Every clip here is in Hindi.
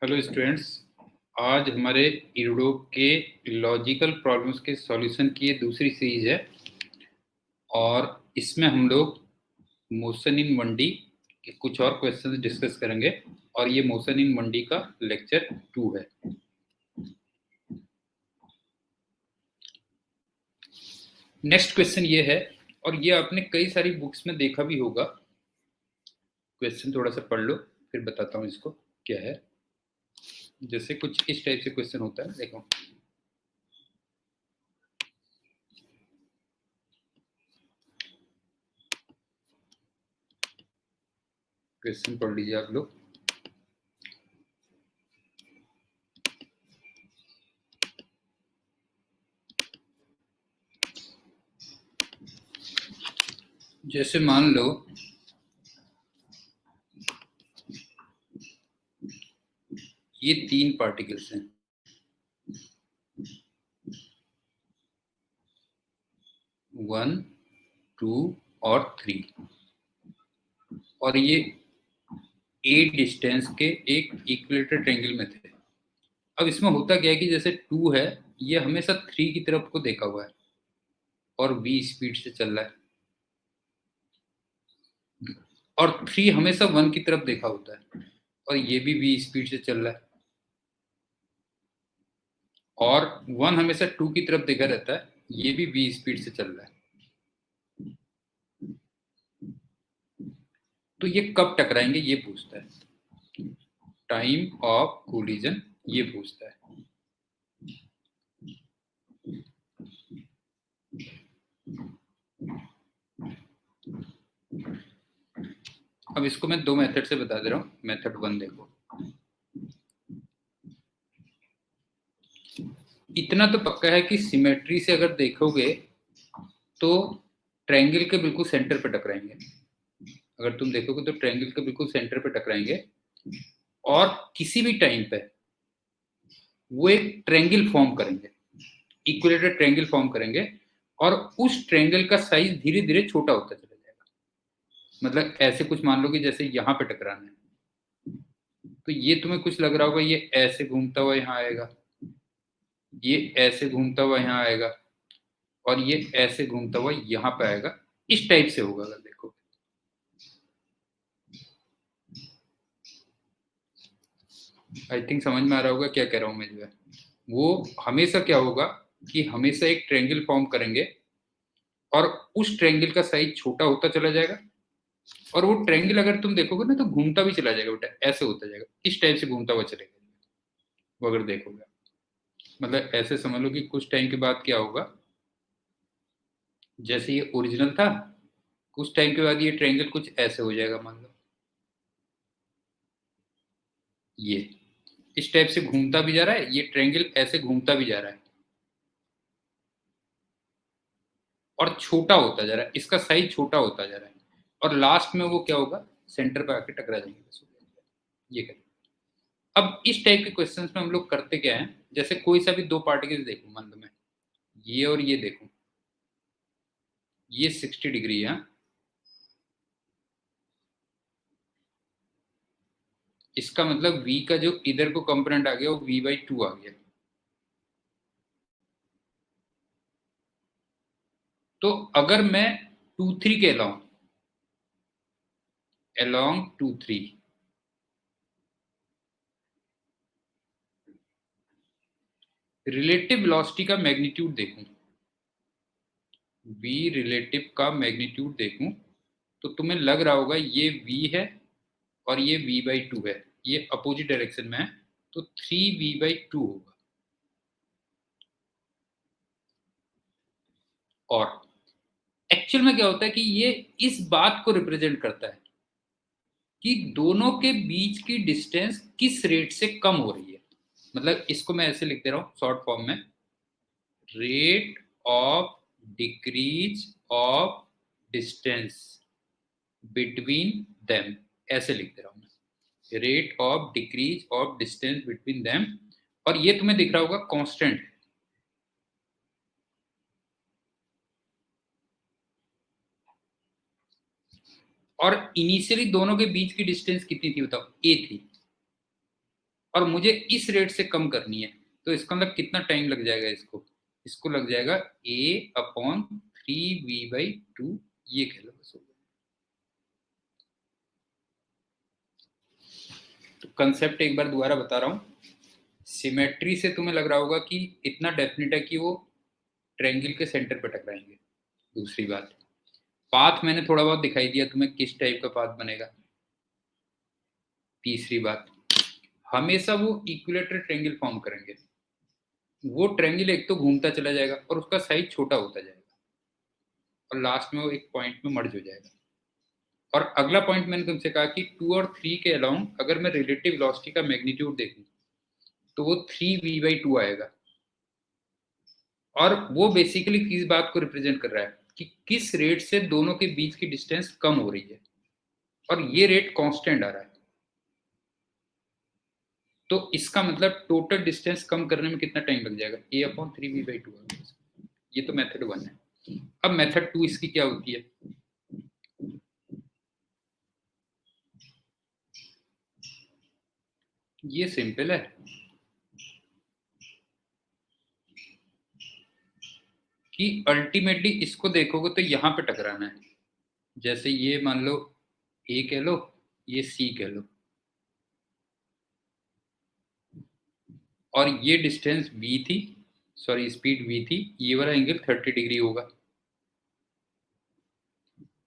हेलो स्टूडेंट्स, आज हमारे यूरोप के लॉजिकल प्रॉब्लम्स के सॉल्यूशन की ये दूसरी सीरीज है और इसमें हम लोग मोशन इन 1D के कुछ और क्वेश्चंस डिस्कस करेंगे और ये मोशन इन 1D का लेक्चर 2 है। नेक्स्ट क्वेश्चन ये है और ये आपने कई सारी बुक्स में देखा भी होगा। क्वेश्चन थोड़ा सा पढ़ लो फिर बताता हूँ इसको क्या है। जैसे कुछ इस टाइप से क्वेश्चन होता है, देखो क्वेश्चन पढ़ लीजिए आप लोग। जैसे मान लो ये 3 पार्टिकल्स हैं, 1, 2 और 3, और ये ए डिस्टेंस के एक इक्विलेटरल ट्रायंगल में थे। अब इसमें होता क्या है कि जैसे 2 है, ये हमेशा 3 की तरफ को देखा हुआ है और v स्पीड से चल रहा है, और 3 हमेशा 1 की तरफ देखा होता है और ये भी v स्पीड से चल रहा है, और 1 हमेशा 2 की तरफ देखा रहता है, ये भी v स्पीड से चल रहा है। तो ये कब टकराएंगे ये पूछता है, टाइम ऑफ कोलिजन ये पूछता है। अब इसको मैं 2 मेथड से बता दे रहा हूँ। मेथड 1 देखो, इतना तो पक्का है कि सिमेट्री से अगर देखोगे तो ट्रायंगल के बिल्कुल सेंटर पे टकराएंगे। अगर तुम देखोगे तो ट्रायंगल के बिल्कुल सेंटर पे टकराएंगे और किसी भी टाइम पे वो एक ट्रायंगल फॉर्म करेंगे, इक्विलेटरल ट्रायंगल फॉर्म करेंगे, और उस ट्रायंगल का साइज धीरे धीरे छोटा होता चला जाएगा। मतलब ऐसे कुछ मान लो कि जैसे यहाँ पे टकराना है, तो ये तुम्हें कुछ लग रहा होगा ये ऐसे घूमता हुआ यहाँ आएगा, ये ऐसे घूमता हुआ यहाँ आएगा, और ये ऐसे घूमता हुआ यहाँ पे आएगा। इस टाइप से होगा अगर देखो। आई थिंक समझ में आ रहा होगा क्या कह रहा हूँ मैं। जो है वो हमेशा क्या होगा कि हमेशा एक ट्रायंगल फॉर्म करेंगे और उस ट्रायंगल का साइज छोटा होता चला जाएगा, और वो ट्रायंगल अगर तुम देखोगे ना तो घूमता भी चला जाएगा बेटा, ऐसे होता जाएगा, इस टाइप से घूमता हुआ चलेगा वो अगर देखोगे। मतलब ऐसे समझ लो कि कुछ टाइम के बाद क्या होगा, जैसे ये ओरिजिनल था, कुछ टाइम के बाद ये ट्रायंगल कुछ ऐसे हो जाएगा। मान लो ये इस टाइप से घूमता भी जा रहा है, ये ट्रायंगल ऐसे घूमता भी जा रहा है और छोटा होता जा रहा है, इसका साइज छोटा होता जा रहा है, और लास्ट में वो क्या होगा, सेंटर पे आके टकरा जाएंगे। ये करें। अब इस टाइप के क्वेश्चंस में हम लोग करते क्या है, जैसे कोई सा भी 2 पार्टिकल्स देखो, मान लो मैं ये और ये देखो, ये 60 डिग्री है, इसका मतलब v का जो इधर को कंपोनेंट आ गया वो v/2 आ गया। तो अगर मैं 2-3 के along 2-3 रिलेटिव वेलोसिटी का मैग्नीट्यूड देखूं, v रिलेटिव का मैग्नीट्यूड देखूं, तो तुम्हें लग रहा होगा ये v है और ये v/2 है, ये अपोजिट डायरेक्शन में है, तो 3v/2 होगा। और एक्चुअल में क्या होता है कि ये इस बात को रिप्रेजेंट करता है कि दोनों के बीच की डिस्टेंस किस रेट से कम हो रही है। मतलब इसको मैं ऐसे लिख दे रहा हूं शॉर्ट फॉर्म में, rate of decrease of distance between them, ऐसे लिख दे रहा हूं मैं, rate of decrease of distance between them. और ये तुम्हें दिख रहा होगा कांस्टेंट, और इनिशियली दोनों के बीच की डिस्टेंस कितनी थी बताओ, a थी, और मुझे इस रेट से कम करनी है, तो इसका मतलब कितना टाइम लग जाएगा इसको लग जाएगा a/3v/2, ये कह लो बस। तो कंसेप्ट एक बार दोबारा बता रहा हूँ। सिमेट्री से तुम्हें लग रहा होगा कि इतना डेफिनेट है कि वो ट्रायंगल के सेंटर पे टकराएंगे। दूसरी बात, पाथ मैंने थोड़ा बहुत दिखाई दिया तुम्हें, किस टाइप का पाथ बनेगा। तीसरी बात, हमेशा वो इक्विलेटरल ट्रायंगल फॉर्म करेंगे। वो ट्रायंगल एक तो घूमता चला जाएगा और उसका साइज छोटा होता जाएगा और लास्ट में वो एक पॉइंट में मर्ज हो जाएगा। और अगला पॉइंट मैंने तुमसे कहा कि 2 और 3 के अलाउंग अगर मैं रिलेटिव वेलोसिटी का मैग्नीट्यूड देखूं तो वो 3v/2 आएगा। और वो बेसिकली किस बात को रिप्रेजेंट कर रहा है कि किस रेट से दोनों के बीच की डिस्टेंस कम हो रही है, और ये रेट कांस्टेंट आ रहा है। तो इसका मतलब टोटल डिस्टेंस कम करने में कितना टाइम लग जाएगा, a/3v/2। ये तो मेथड 1 है। अब मेथड 2 इसकी क्या होती है, ये सिंपल है कि अल्टीमेटली इसको देखोगे तो यहां पे टकराना है। जैसे ये मान लो a कह लो, ये c कह लो, और ये डिस्टेंस v थी, सॉरी स्पीड v थी, ये वाला एंगल 30 डिग्री होगा।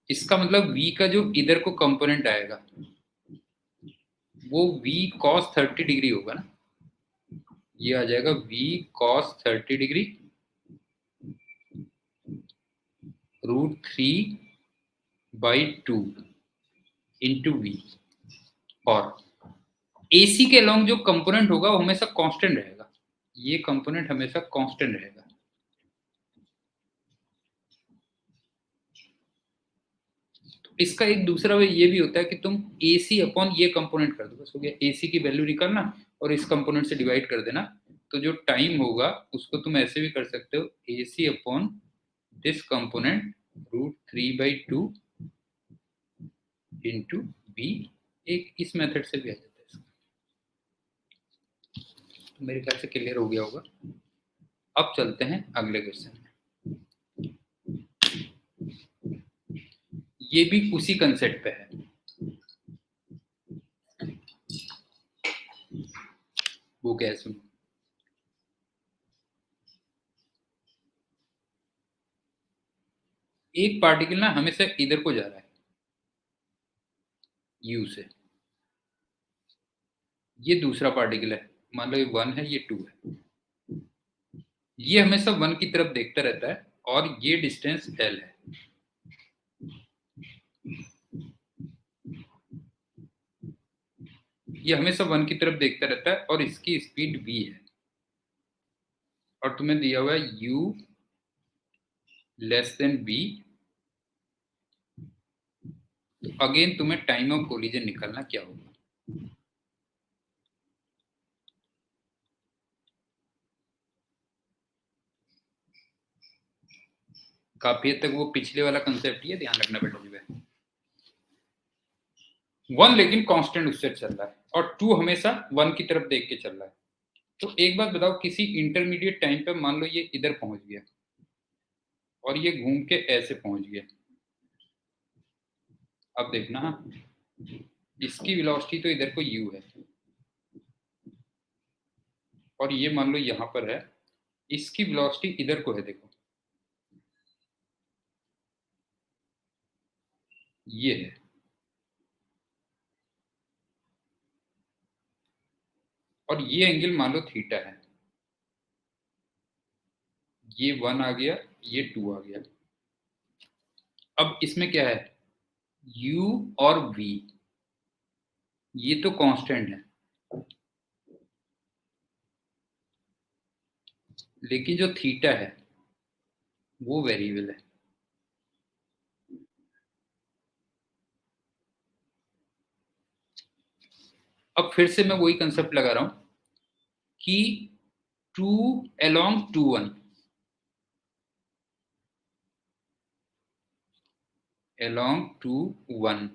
इसका मतलब v का जो इधर को कंपोनेंट आएगा वो v cos 30 डिग्री होगा ना, ये आ जाएगा v cos 30 degree √3/2 into v। और AC के अलोंग जो कंपोनेंट होगा वो हमेशा कांस्टेंट रहेगा, ये कंपोनेंट हमेशा कांस्टेंट रहेगा। तो इसका एक दूसरा वे ये भी होता है कि तुम AC अपॉन ये कंपोनेंट कर दो, बस हो गया। AC की वैल्यू निकालना और इस कंपोनेंट से डिवाइड कर देना, तो जो टाइम होगा उसको तुम ऐसे भी कर सकते हो, AC upon this component √3/2 into v। एक इस मेथड से भी आ जाता है इसका। तो मेरे ख्याल से क्लियर हो गया होगा। अब चलते हैं अगले क्वेश्चन में। ये भी उसी कंसेप्ट पे है। वो क्या है सुनो, एक पार्टिकल ना हमेशा इधर को जा रहा है u से, ये दूसरा पार्टिकल है, मान लो ये 1 है, ये 2 है, ये हमेशा 1 की तरफ देखता रहता है और ये डिस्टेंस l है। ये हमेशा 1 की तरफ देखता रहता है और इसकी स्पीड v है, और तुम्हें दिया हुआ है u लेस देन v। तो अगेन तुम्हें टाइम ऑफ कोलिजन निकालना क्या होगा। काफी हद तक वो पिछले वाला कंसेप्ट ही है, ध्यान रखना बेटा जो है। 1 लेकिन कांस्टेंट उससे चल रहा है और 2 हमेशा 1 की तरफ देख के चल रहा है। तो एक बात बताओ, किसी इंटरमीडिएट टाइम पे मान लो ये इधर पहुंच गया और ये घूम के ऐसे पहुंच गया। अब देखना, इसकी वेलोसिटी तो इधर को u है और ये मान लो यहां पर है, इसकी वेलोसिटी इधर को है, देखो ये है। और ये एंगल मान लो थीटा है, ये 1 आ गया, ये 2 आ गया। अब इसमें क्या है, u और v, ये तो कांस्टेंट है, लेकिन जो थीटा है वो वेरिएबल है। अब फिर से मैं वही कंसेप्ट लगा रहा हूं कि 2 along 2 1 along 2 1,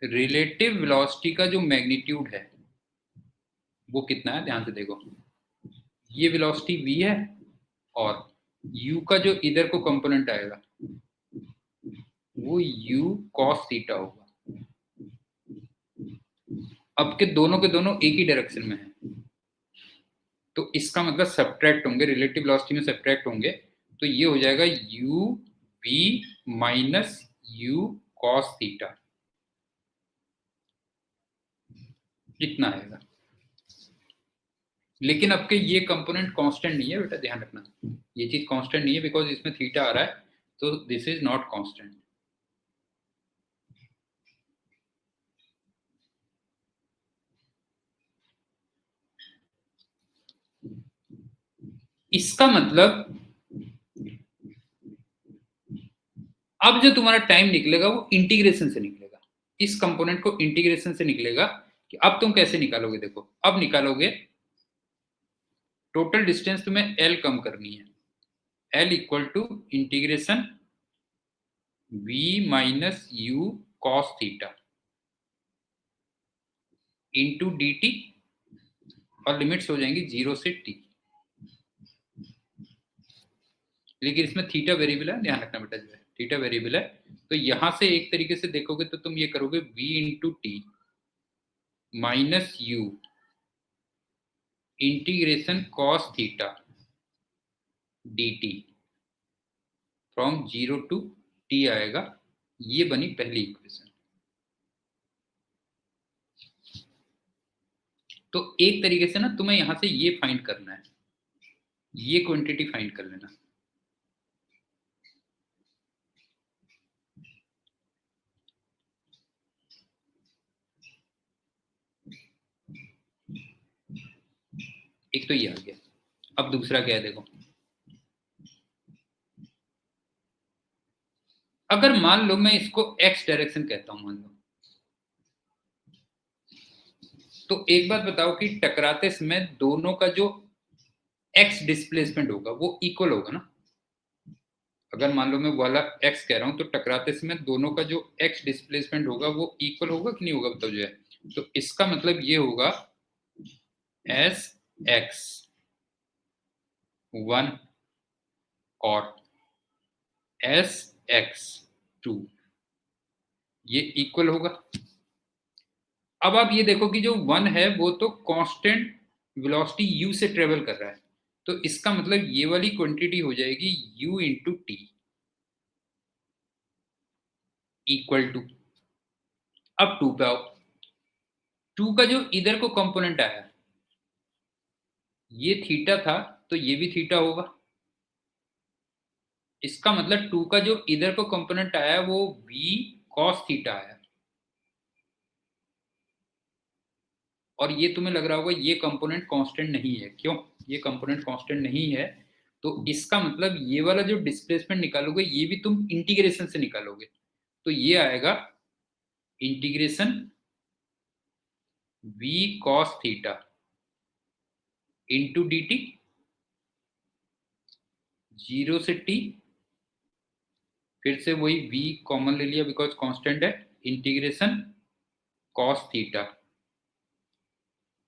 रिलेटिव वेलोसिटी का जो मैग्नीट्यूड है वो कितना है, ध्यान से देखो। ये वेलोसिटी v है और u का जो इधर को कंपोनेंट आएगा वो u cos थीटा होगा। अब के दोनों एक ही डायरेक्शन में है, तो इसका मतलब सब्ट्रैक्ट होंगे, रिलेटिव वेलोसिटी में सब्ट्रैक्ट होंगे, तो ये हो जाएगा u v minus u cos theta, कितना आएगा। लेकिन अब के ये कंपोनेंट कांस्टेंट नहीं है बेटा, ध्यान रखना, ये चीज कांस्टेंट नहीं है बिकॉज इसमें थीटा आ रहा है, तो दिस इज नॉट कांस्टेंट। इसका मतलब अब जो तुम्हारा टाइम निकलेगा वो इंटीग्रेशन से निकलेगा, इस कंपोनेंट को इंटीग्रेशन से निकलेगा। कि अब तुम कैसे निकालोगे, देखो अब निकालोगे, टोटल डिस्टेंस तुम्हें L कम करनी है, L equal to integration v minus u cos theta into d t, और लिमिट्स हो जाएंगी 0 से t। लेकिन इसमें थीटा वेरिएबल है, ध्यान रखना बेटा, जो है थीटा वेरिएबल है, तो यहां से एक तरीके से देखोगे तो तुम ये करोगे v into t minus u integration cos theta dt from 0 to t आएगा। ये बनी पहली इक्वेशन। तो एक तरीके से ना तुम्हें यहां से ये फाइंड करना है, ये क्वांटिटी फाइंड कर लेना। एक तो ये आ गया, अब दूसरा क्या है देखो, अगर मान लो मैं इसको x डायरेक्शन कहता हूं, मान लो, तो एक बात बताओ कि टकराते समय दोनों का जो x डिस्प्लेसमेंट होगा वो इक्वल होगा ना। अगर मान लो मैं वाला x कह रहा हूं तो टकराते समय दोनों का जो x डिस्प्लेसमेंट होगा वो इक्वल होगा कि नहीं होगा, बताओ जो है। तो इसका मतलब ये होगा एस एक्स 1 और एस एक्स 2 ये इक्वल होगा। अब आप ये देखो कि जो 1 है वो तो कांस्टेंट वेलोसिटी u से ट्रेवल कर रहा है, तो इसका मतलब ये वाली क्वांटिटी हो जाएगी u into t equal to, अब 2 पे आओ, 2 का जो इधर को कंपोनेंट आया ये थीटा था, तो ये भी थीटा होगा। इसका मतलब 2 का जो इधर को कंपोनेंट आया वो v cos थीटा आया। और ये तुम्हें लग रहा होगा ये कंपोनेंट कांस्टेंट नहीं है, क्यों ये कंपोनेंट कांस्टेंट नहीं है, तो इसका मतलब ये वाला जो डिस्प्लेसमेंट निकालोगे ये भी तुम इंटीग्रेशन से निकालोगे, तो ये आएगा integration v cos theta into d T 0 से t, फिर से वही v कॉमन ले लिया बिकॉज कांस्टेंट है, integration cos theta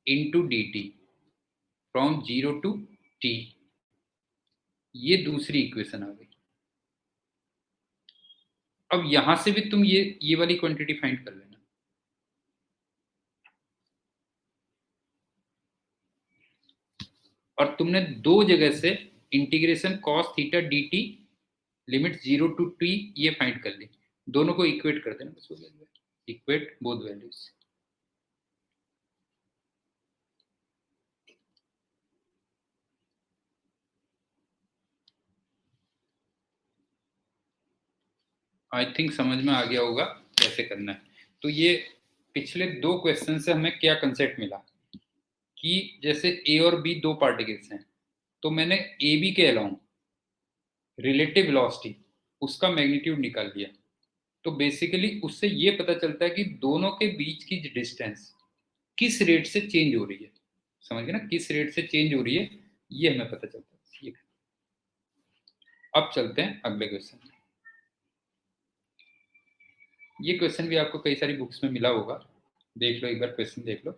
into d t from 0 to t। ये दूसरी इक्वेशन आ गई। अब यहां से भी तुम ये वाली क्वांटिटी फाइंड कर लेना। और तुमने दो जगह से integration cos theta d t limit 0 to t ये फाइंड कर ली, दोनों को इक्वेट कर देना बस, हो गया, equate both values. I think समझ में आ गया होगा कैसे करना है। तो ये पिछले दो क्वेश्चन से हमें क्या कंसेप्ट मिला कि जैसे ए और बी दो पार्टिकल्स हैं, तो मैंने ए बी के अलाउंग रिलेटिव वेलोसिटी उसका मैग्नीट्यूड निकाल लिया, तो बेसिकली उससे ये पता चलता है कि दोनों के बीच की डिस्टेंस किस रेट से चेंज हो रही है, समझ गए ना, किस रेट से चेंज हो रही है ये हमें पता चलता है। अब चलते हैं अगले क्वेश्चन। ये क्वेश्चन भी आपको कई सारी बुक्स में मिला होगा, देख लो एक बार, क्वेश्चन देख लो।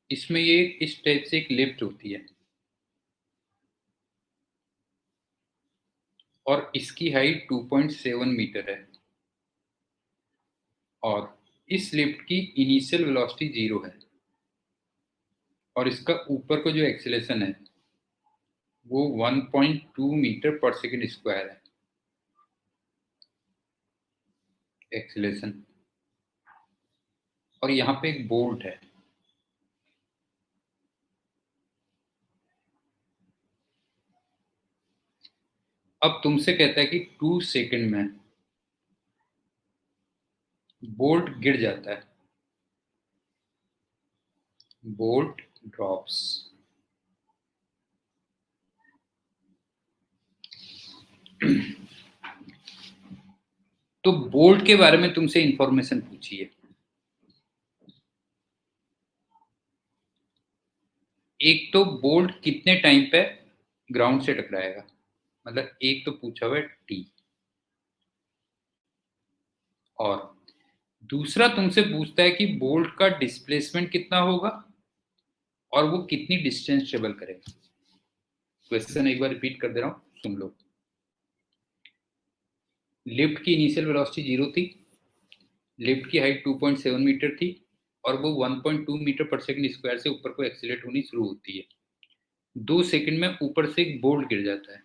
इसमें ये इस टाइप से एक लिफ्ट होती है और इसकी हाइट 2.7 मीटर है और इस लिफ्ट की इनिशियल वेलोसिटी 0 है और इसका ऊपर को जो एक्सेलेरेशन है वो 1.2 मीटर पर सेकंड स्क्वायर है एक्सेलेरेशन, और यहाँ पे एक बोल्ट है। अब तुमसे कहता है कि 2 सेकंड में बोल्ट गिर जाता है, बोल्ट ड्रॉप्स। तो बोल्ट के बारे में तुमसे इंफॉर्मेशन पूछी है। एक तो बोल्ट कितने टाइम पे ग्राउंड से टकराएगा, मतलब एक तो पूछा हुआ है टी, और दूसरा तुमसे पूछता है कि बोल्ट का डिस्प्लेसमेंट कितना होगा और वो कितनी डिस्टेंस ट्रेवल करेगा। क्वेश्चन एक बार रिपीट कर दे रहा हूं, सुन लो। लिफ्ट की इनिशियल वेलोसिटी 0 थी, लिफ्ट की हाइट 2.7 मीटर थी और वो 1.2 मीटर पर सेकंड स्क्वायर से ऊपर को एक्सीलरेट होनी शुरू होती है। 2 सेकंड में ऊपर से एक बोल्ट गिर जाता है।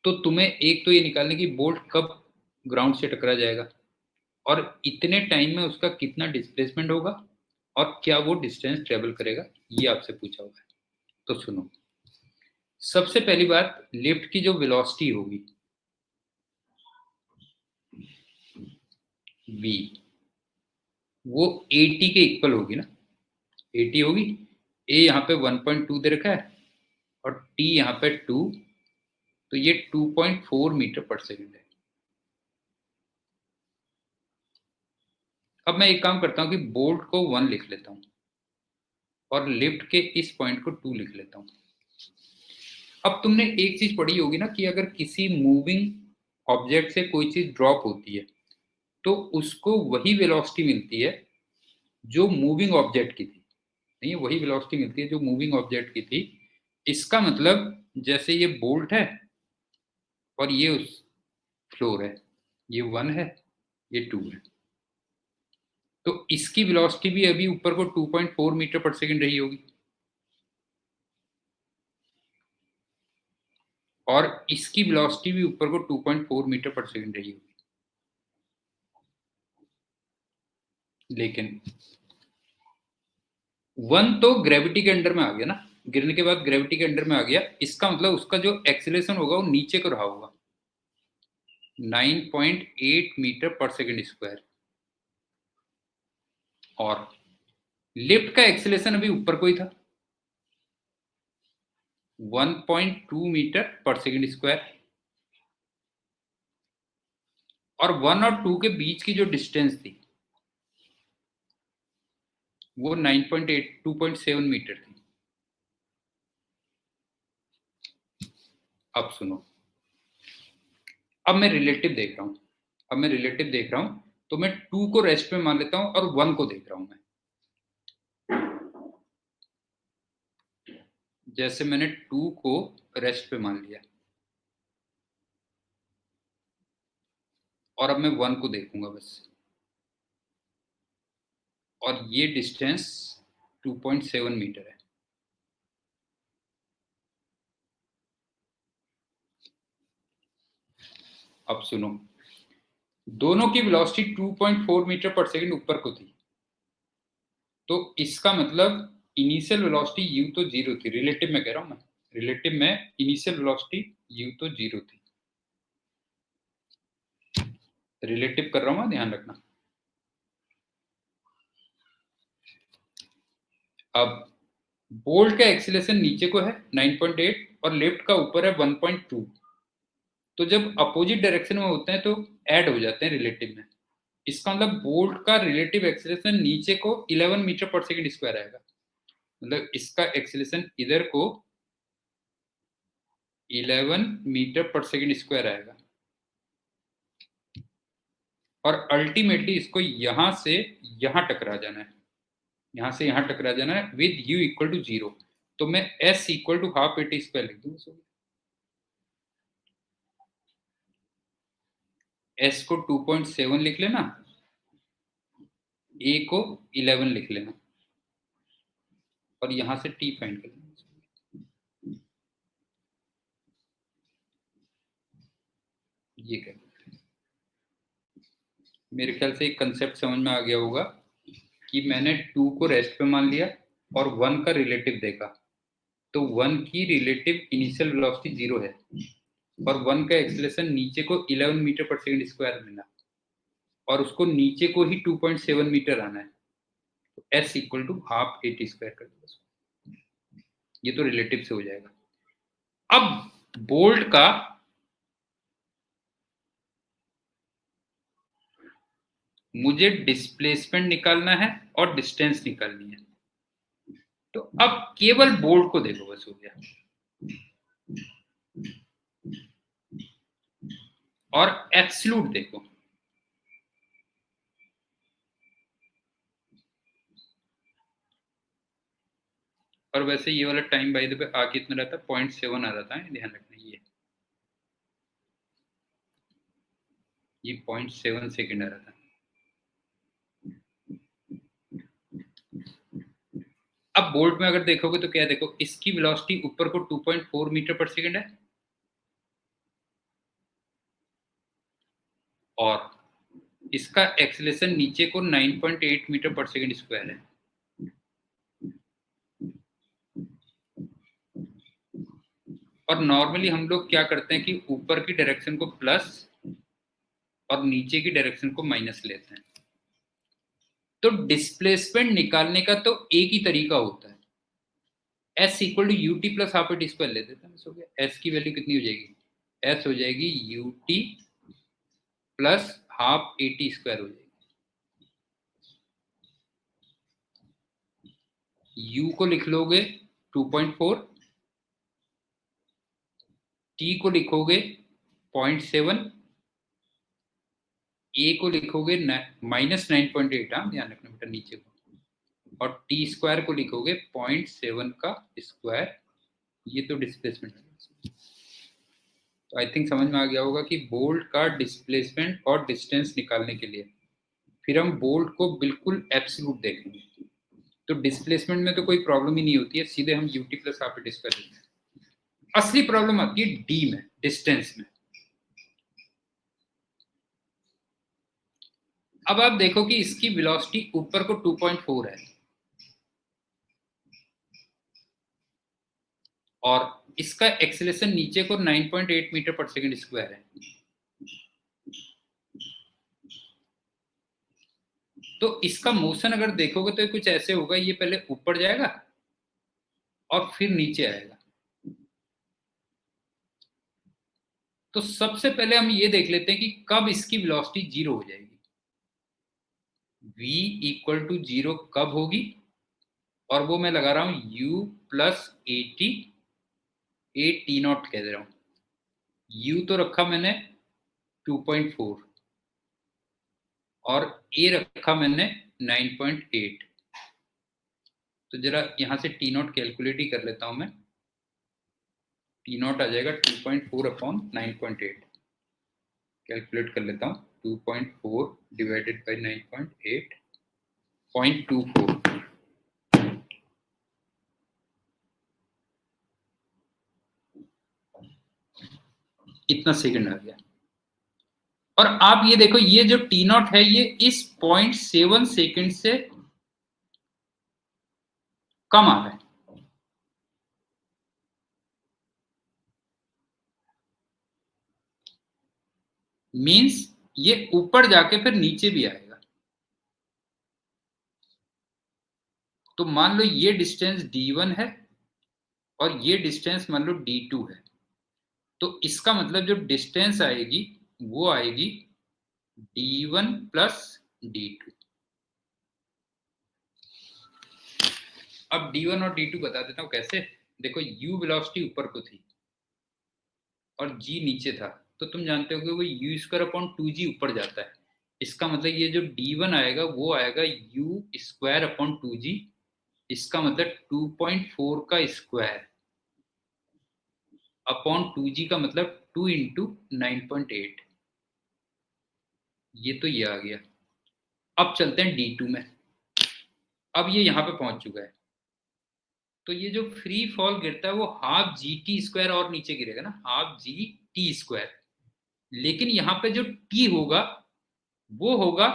तो तुम्हें एक तो ये निकालने की बोल्ट कब ग्राउंड से टकरा जाएगा और इतने टाइम में उसका कितना डिस्प्लेसमेंट होगा और क्या वो डिस्टेंस ट्रेवल करेगा, ये आपसे पूछा हुआ है। तो सुनो, सबसे पहली बात, लिफ्ट की जो वेलोसिटी होगी v, वो 80 के इक्वल होगी ना, 80 होगी। a यहाँ पे 1.2 दे रखा है और t यहाँ पे 2, तो ये 2.4 मीटर पर सेकंड है। अब मैं एक काम करता हूँ कि बोल्ट को 1 लिख लेता हूँ और लिफ्ट के इस पॉइंट को 2 लिख लेता हूँ। अब तुमने एक चीज पढ़ी होगी ना कि अगर किसी मूविंग ऑब्जेक्ट से कोई चीज ड्रॉप होती है तो उसको वही वेलोसिटी मिलती है जो मूविंग ऑब्जेक्ट की थी, नहीं वही वेलोसिटी मिलती है जो मूविंग ऑब्जेक्ट की थी। इसका मतलब जैसे ये बोल्ट है और ये उस फ्लोर है, ये 1 है, ये 2 है, तो इसकी वेलोसिटी भी अभी ऊपर को 2.4 मीटर पर सेकंड रही होगी और इसकी वेलोसिटी भी ऊपर को 2.4 मीटर पर सेकंड रही होगी। लेकिन 1 तो ग्रेविटी के अंडर में आ गया ना, गिरने के बाद ग्रेविटी के अंडर में आ गया, इसका मतलब उसका जो एक्सीलरेशन होगा वो नीचे को रहा होगा 9.8 मीटर पर सेकंड स्क्वायर, और लिफ्ट का एक्सीलरेशन अभी ऊपर को ही था 1.2 मीटर पर सेकंड स्क्वायर, और 1 और 2 के बीच की जो डिस्टेंस थी वो 9.8 2.7 मीटर थी। अब सुनो, अब मैं रिलेटिव देख रहा हूं, तो मैं 2 को रेस्ट पे मान लेता हूं और 1 को देख रहा हूं मैं। जैसे मैंने 2 को रेस्ट पे मान लिया और अब मैं 1 को देखूंगा बस, और ये डिस्टेंस 2.7 मीटर है। अब सुनो, दोनों की वेलोसिटी 2.4 मीटर पर सेकंड ऊपर को थी, तो इसका मतलब इनिशियल वेलोसिटी u तो 0 थी, रिलेटिव में कह रहा हूं मैं, रिलेटिव में इनिशियल वेलोसिटी u तो 0 थी, रिलेटिव कर रहा हूं, ध्यान रखना। अब बोल्ट का एक्सीलरेशन नीचे को है 9.8 और लिफ्ट का ऊपर है 1.2, तो जब अपोजिट डायरेक्शन में होते हैं तो ऐड हो जाते हैं रिलेटिव में। इसका मतलब बोल्ट का रिलेटिव एक्सीलरेशन नीचे को 11 मीटर पर सेकंड स्क्वायर आएगा मतलब इसका एक्सेलरेशन इधर को 11 मीटर पर सेकंड स्क्वायर आएगा और अल्टीमेटली इसको यहां से यहां टकरा जाना है, यहां से यहां टकरा जाना है विद u इक्वल टू 0। तो मैं s equal to half AT square लिख दूंगा। s को 2.7 लिख लेना, a को 11 लिख लेना और यहां से t फाइंड कर लेना। ये क्या, मेरे ख्याल से एक कंसेप्ट समझ में आ गया होगा कि मैंने 2 को रेस्ट पे मान लिया और 1 का रिलेटिव देखा, तो 1 की रिलेटिव इनिशियल वेलोसिटी 0 है और 1 का एक्सेलरेशन नीचे को 11 मीटर पर सेकंड स्क्वायर मिला और उसको नीचे को ही 2.7 मीटर आना है, तो s equal to half AT square कर दो। ये तो रिलेटिव से हो जाएगा। अब बोल्ट का मुझे डिस्प्लेसमेंट निकालना है और डिस्टेंस निकालनी है, तो अब केवल बोल्ट को देखो, बस हो गया। और एब्सोल्यूट देखो, और वैसे ये वाला टाइम बाय द वे आ कितना रहता है, 0.7 आ रहा था, ध्यान रखना। ये 0.7 सेकेंड आ रहा था। अब बोल्ट में अगर देखोगे तो क्या देखो, इसकी वेलोसिटी ऊपर को 2.4 मीटर पर सेकेंड है और इसका एक्सेलरेशन नीचे को 9.8 मीटर पर सेकेंड स्क्वायर है। और नॉर्मली हम लोग क्या करते हैं कि ऊपर की डायरेक्शन को प्लस और नीचे की डायरेक्शन को माइनस लेते हैं। तो डिस्प्लेसमेंट निकालने का तो एक ही तरीका होता है, s equal to u t plus half AT square ले देते हैं। s की वैल्यू कितनी हो जाएगी, s हो जाएगी UT plus half AT square हो जाएगी। u को लिख लोगे 2.4, t को लिखोगे 0.7, a को लिखोगे -9.8, हाँ ध्यान रखना बेटा नीचे को, और टी स्क्वायर को लिखोगे 0.7 का स्क्वायर। ये तो डिस्प्लेसमेंट है। तो आई थिंक समझ में आ गया होगा कि बोल्ट का डिस्प्लेसमेंट और डिस्टेंस निकालने के लिए फिर हम बोल्ट को बिल्कुल एब्सोल्यूट देखेंगे। तो डिस्प्लेसमेंट में तो कोई प्रॉब्लम ही नहीं होती है, सीधे हम UT plus half AT square लेते हैं। असली प्रॉब्लम आती है डी में, डिस्टेंस में। अब आप देखो कि इसकी वेलोसिटी ऊपर को 2.4 है और इसका एक्सेलरेशन नीचे को 9.8 मीटर पर सेकंड स्क्वायर है। तो इसका मोशन अगर देखोगे तो कुछ ऐसे होगा, ये पहले ऊपर जाएगा और फिर नीचे आएगा। तो सबसे पहले हम ये देख लेते हैं कि कब इसकी वेलोसिटी 0 हो जाएगी। v इक्वल टू 0 कब होगी, और वो मैं लगा रहा हूं u plus AT, a t not कह दे रहा हूं। u तो रखा मैंने 2.4 और a रखा मैंने 9.8। तो जरा यहां से t नॉट कैलकुलेट ही कर लेता हूं मैं। t नॉट आ जाएगा 2.4 अपॉन 9.8। कैलकुलेट कर लेता हूं, 2.4 डिवाइडेड बाई 9.8, 0.24। इतना सेकंड आ गया। और आप ये देखो, ये जो टी नॉट है ये इस 0.7 सेकंड से कम आ रहा है। मींस ये ऊपर जाके फिर नीचे भी आएगा। तो मान लो ये डिस्टेंस d1 है और ये डिस्टेंस मान लो d2 है, तो इसका मतलब जो डिस्टेंस आएगी वो आएगी d1 प्लस d2। अब d1 और d2 बता देता हूँ कैसे। देखो u वेलोसिटी ऊपर को थी और g नीचे था, तो तुम जानते हो कि वो u²/2g ऊपर जाता है। इसका मतलब ये जो d1 आएगा वो आएगा u²/2g, इसका मतलब 2.4 का स्क्वायर अपॉन 2g का मतलब 2 इंटू 9.8। ये तो ये आ गया। अब चलते हैं d2 में। अब ये यहाँ पे पहुंच चुका है, तो ये जो फ्री फॉल गिरता है वो हाफ जी टी स्क्वायर और नीचे गिरेगा ना, हाफ जी टी स्क्वायर। लेकिन यहाँ पे जो टी होगा वो होगा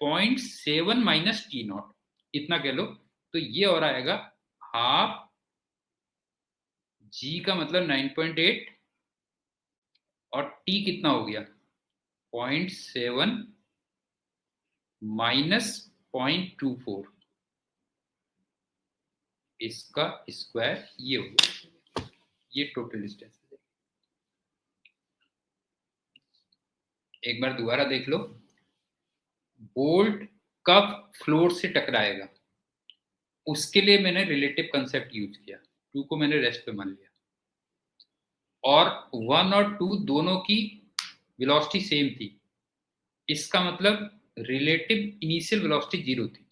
0.7 माइनस टी नॉट, इतना कह लो। तो ये और आएगा हाफ जी का मतलब 9.8 और टी कितना हो गया 0.7 माइनस 0.24, इसका स्क्वायर ये हो गया। ये टोटल डिस्टेंस है। एक बार दोबारा देख लो। बोल्ट कब फ्लोर से टकराएगा, उसके लिए मैंने रिलेटिव कंसेप्ट यूज किया। 2 को मैंने रेस्ट पे मान लिया और 1 और 2 दोनों की वेलोसिटी सेम थी, इसका मतलब रिलेटिव इनिशियल वेलोसिटी 0 थी।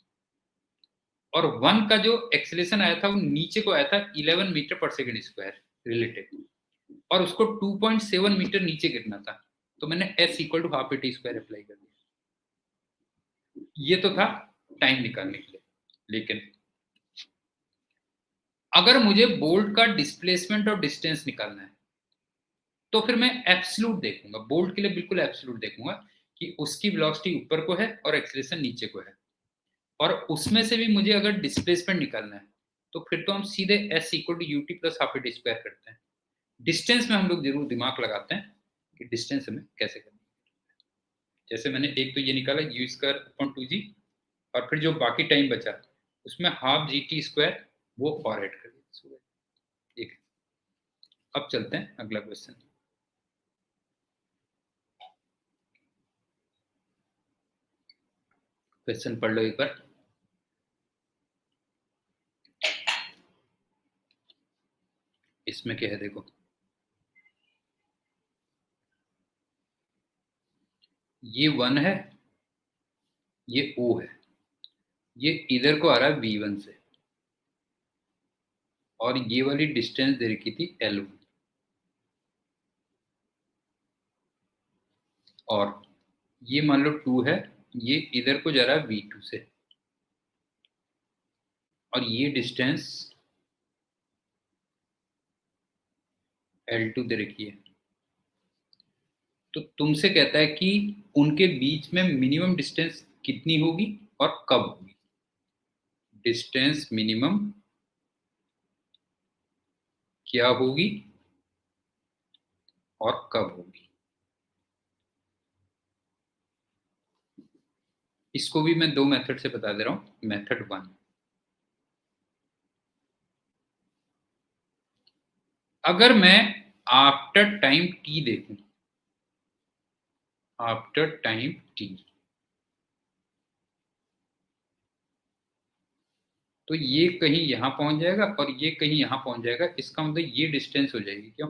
और 1 का जो एक्सेलरेशन आया था वो नीचे को आया था 11 मीटर पर सेकंड स्क्वायर रिलेटिव, और उसको 2.7 मीटर नीचे गिरना था, तो मैंने s equal to half t square apply कर दिया। ये तो था टाइम निकालने के लिए। लेकिन अगर मुझे बोल्ट का डिस्प्लेसमेंट और डिस्टेंस निकालना है तो फिर मैं एब्सोल्यूट देखूंगा, बोल्ट के लिए बिल्कुल एब्सोल्यूट देखूंगा कि उसकी वेलोसिटी ऊपर को है और एक्सेलरेशन नीचे को है, और उसमें से भी मुझे अगर डिस्प्लेसमेंट निकालना है तो फिर तो हम सीधे s equal to u t plus half t square करते हैं। डिस्टेंस में हम लोग जरूर दिमाग लगाते हैं कि डिस्टेंस हमें कैसे करना है। जैसे मैंने एक तो ये निकाला u²/2g, और फिर जो बाकी टाइम बचा उसमें हाफ जी टी स्क्वायर वो और ऐड कर दिया। ठीक है, अब चलते हैं अगला क्वेश्चन। क्वेश्चन पढ़ लो एक बार। इसमें क्या है देखो, ये 1 है, ये O है, ये इधर को आ रहा है V1 से, और ये वाली डिस्टेंस दे रखी थी L1, और ये मान लो 2 है, ये इधर को जा रहा है V2 से, और ये डिस्टेंस L2 दे रखी है। तो तुमसे कहता है कि उनके बीच में मिनिमम डिस्टेंस कितनी होगी और कब होगी। डिस्टेंस मिनिमम क्या होगी और कब होगी। इसको भी मैं 2 मेथड से बता दे रहा हूं। मेथड 1, अगर मैं आफ्टर टाइम t देखूं, आफ्टर टाइम t, तो ये कहीं यहां पहुंच जाएगा और ये कहीं यहां पहुंच जाएगा, इसका मतलब ये डिस्टेंस हो जाएगी। क्यों,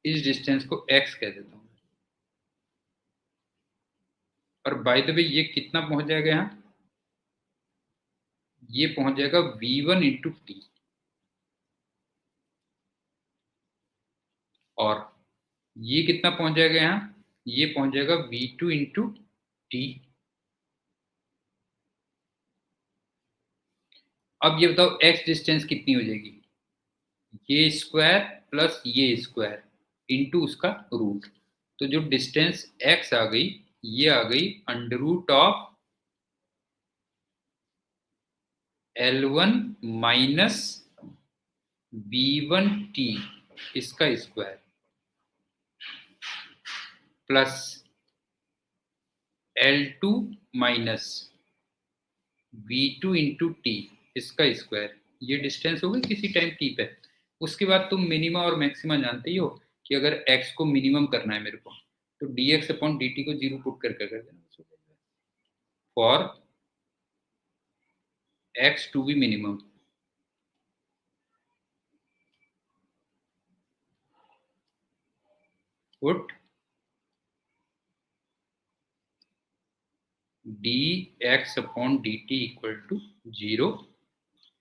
इस डिस्टेंस को x कह देता हूं। और बाय द वे ये कितना पहुंच जाएगा यहां, ये पहुंच जाएगा v1 इंटू टी, और ये कितना पहुंच जाएगा यहां, ये पहुंच जाएगा v2 इंटू टी। अब ये बताओ x डिस्टेंस कितनी हो जाएगी, ये स्क्वायर प्लस ये स्क्वायर इंटू उसका रूट। तो जो डिस्टेंस x आ गई, ये आ गई under root of L1 minus v1t इसका square plus L2 minus v2 into T इसका स्क्वायर। ये डिस्टेंस हो गई किसी टाइम t पे। उसके बाद तुम मिनिमा और मैक्सिमा जानते ही हो कि अगर x को मिनिमम करना है मेरे को तो dx अपॉन dt को 0 पुट करके कर देना। For x to be minimum, put d x upon d t equal to 0।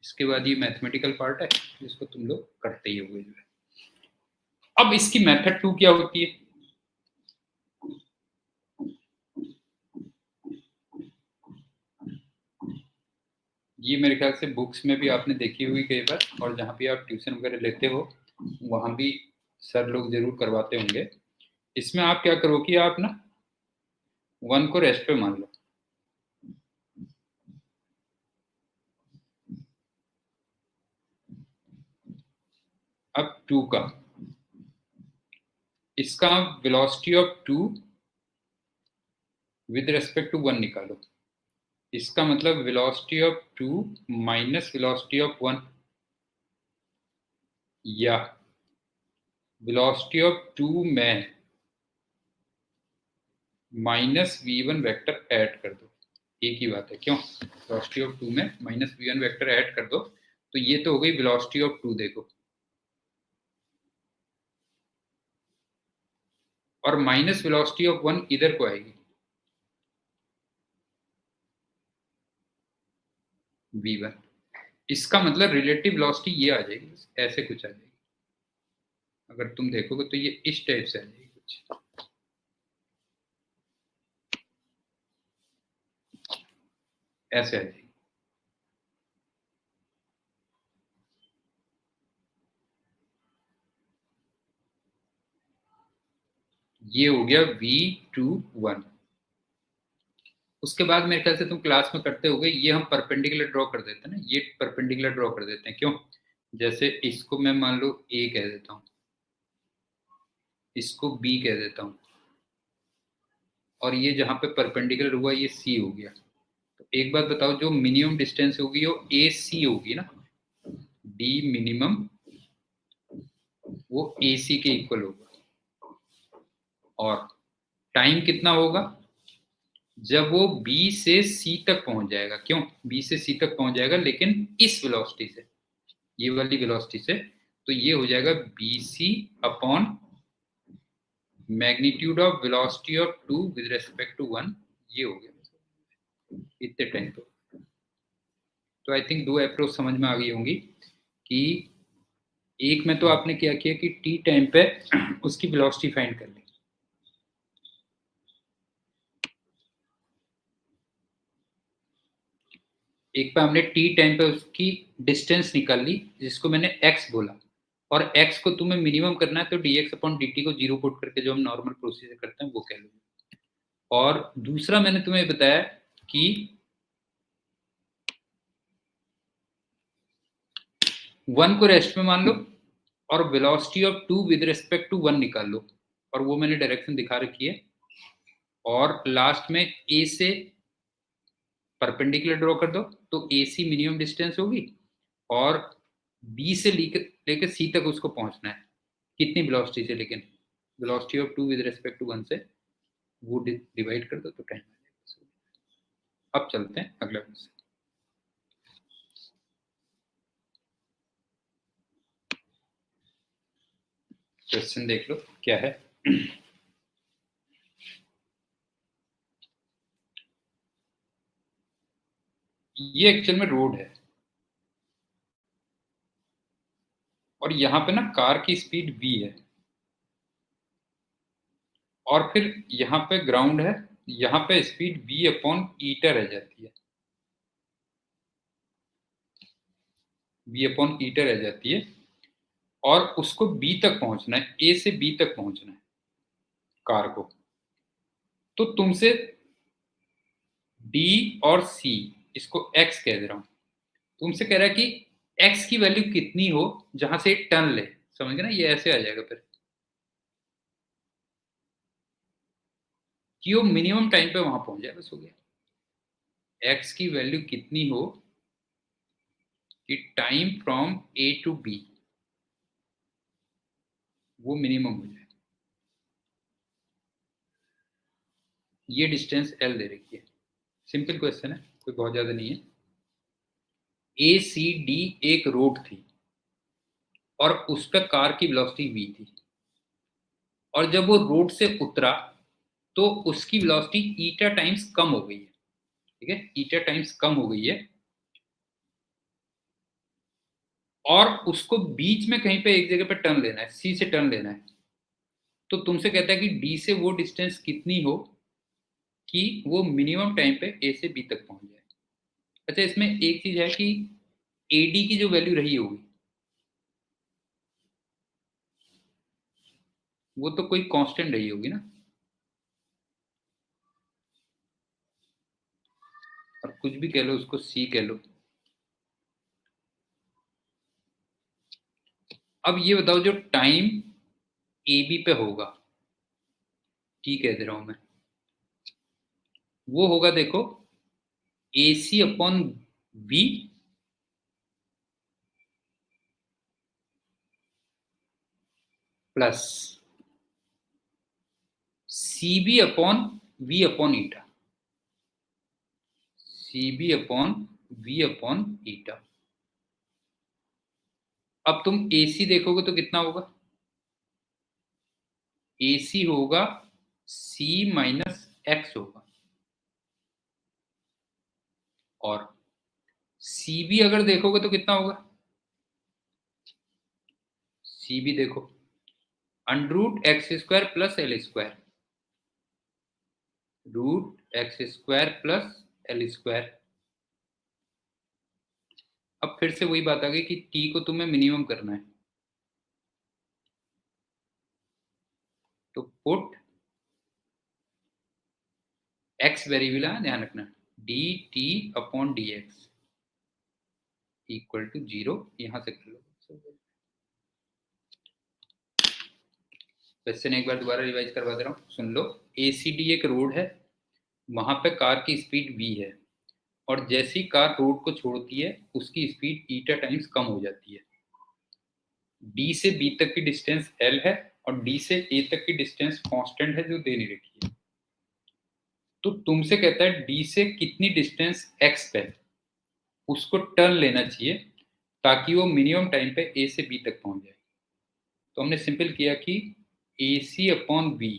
इसके बाद ये मैथमेटिकल पार्ट है जिसको तुम लोग करते ही हुए। अब इसकी मेथड 2 क्या होती है? ये मेरे ख्याल से बुक्स में भी आपने देखी हुई कई बार, और जहाँ भी आप ट्यूशन वगैरह लेते हो वहाँ भी सर लोग जरूर करवाते होंगे। इसमें आप क्या करो कि आप ना 1 को रेस्ट पे मान लो, अब 2 का, इसका velocity of 2 with respect to 1 निकालो। इसका मतलब velocity of 2 minus velocity of 1, या वेलोसिटी ऑफ 2 में माइनस v1 वेक्टर ऐड कर दो। एक ही बात है, क्यों? वेलोसिटी ऑफ 2 में माइनस v1 वेक्टर ऐड कर दो, तो ये तो हो गई वेलोसिटी ऑफ 2। देखो, और माइनस वेलोसिटी ऑफ 1 इधर को आएगी, v1। इसका मतलब रिलेटिव वेलोसिटी ये आ जाएगी, ऐसे कुछ आ जाएगी। अगर तुम देखोगे तो ये इस टाइप से आ जाएगी कुछ, ऐसे आ जाएगी। ये हो गया v21। उसके बाद मेरे ख्याल से तुम क्लास में करते होगे, ये हम परपेंडिकुलर ड्रॉ कर देते हैं ना, ये परपेंडिकुलर ड्रॉ कर देते हैं। क्यों? जैसे इसको मैं मान लो a कह देता हूँ, इसको b कह देता हूँ, और ये जहां पे परपेंडिकुलर हुआ ये c हो गया। तो एक बात बताओ, जो मिनिमम डिस्टेंस होगी वो ए सी होगी ना, डी मिनिमम वो ए सी के इक्वल होगा। और टाइम कितना होगा? जब वो B से C तक पहुंच जाएगा। क्यों? B से C तक पहुंच जाएगा, लेकिन इस वेलोसिटी से, ये वाली वेलोसिटी से, तो ये हो जाएगा BC upon magnitude of velocity of 2 with respect to 1। ये हो गया इतने टाइम पे। तो आई थिंक 2 अप्रोच समझ में आ गई होंगी कि एक में तो आपने क्या किया कि t टाइम पे उसकी वेलोसिटी फाइंड कर ली, एक पे हमने t टाइम पे उसकी डिस्टेंस निकाल ली जिसको मैंने x बोला, और x को तुम्हें मिनिमम करना है तो dx अपॉन dt को 0 पुट करके जो हम नॉर्मल प्रोसीजर करते हैं वो कह लो। और दूसरा मैंने तुम्हें बताया कि 1 को रेस्ट में मान लो और velocity of 2 with respect to 1 निकाल लो, और वो मैंने डायरेक्शन दिखा रखी है। और लास्ट में a से परपेंडिकुलर ड्रॉ कर दो, तो AC मिनिमम डिस्टेंस होगी, और B से लेकर C तक उसको पहुंचना है। कितनी वेलोसिटी से? लेकिन velocity of 2 with respect to 1 से वो डिवाइड कर दो तो टाइम आ जाएगा। अब चलते हैं अगला क्वेश्चन। क्वेश्चन देख लो क्या है। ये एक्चुअल में रोड है, और यहाँ पे ना कार की स्पीड v है, और फिर यहाँ पे ग्राउंड है, यहाँ पे स्पीड v अपॉन ईटा रह जाती है, v अपॉन ईटा रह जाती है, और उसको b तक पहुंचना है, a से b तक पहुंचना है कार को। तो तुमसे d और c, इसको x कह दे रहा हूं, तुमसे कह रहा है कि x की वैल्यू कितनी हो जहां से टर्न ले। समझ गए ना? ये ऐसे आ जाएगा फिर कि वो मिनिमम टाइम पे वहां पहुंच जाए, बस हो गया। x की वैल्यू कितनी हो कि time from a to b वो मिनिमम हो जाए। ये डिस्टेंस l दे रखी है। सिंपल क्वेश्चन है, कोई बहुत ज्यादा नहीं है। ACD एक रोड थी और उस पर कार की वेलोसिटी v थी, और जब वो रोड से उतरा तो उसकी वेलोसिटी ईटा टाइम्स कम हो गई है, ठीक है, ईटा टाइम्स कम हो गई है, और उसको बीच में कहीं पे एक जगह पे टर्न लेना है, सी से टर्न लेना है। तो तुमसे कहता है कि डी से वो डिस्टेंस कितनी हो कि वो मिनिमम टाइम पे ए से बी तक पहुंच जाए। अच्छा, इसमें एक चीज है कि एडी की जो वैल्यू रही होगी वो तो कोई कांस्टेंट रही होगी ना, और कुछ भी कह लो, उसको सी कह लो। अब ये बताओ, जो टाइम ए बी पे होगा, टी कह दे रहा हूं मैं, वो होगा देखो a c upon v plus c b upon v upon eta, c b upon v upon eta. अब तुम ए सी देखोगे तो कितना होगा, ए सी होगा सी माइनस एक्स होगा, और सी बी अगर देखोगे तो कितना होगा, सी बी देखो under root x square plus L square, root x square plus L square. अब फिर से वही बात आ गई कि टी को तुम्हें मिनिमम करना है, तो पुट एक्स वेरिएबल है, ध्यान रखना, d t upon d x equal to 0, यहां से कर लो। क्वेश्चन एक बार दोबारा रिवाइज करवा दे रहा हूँ, सुन लो। एसीडी एक रोड है, वहां पे कार की स्पीड v है, और जैसी कार रोड को छोड़ती है उसकी स्पीड ईटा टाइम्स कम हो जाती है। डी से बी तक की डिस्टेंस एल है, और डी से ए तक की डिस्टेंस कांस्टेंट है जो दे नहीं रखी है। तो तुमसे कहता है डी से कितनी डिस्टेंस एक्स पे उसको टर्न लेना चाहिए ताकि वो मिनिमम टाइम पे ए से बी तक पहुंच जाए। तो हमने सिंपल किया कि a c upon v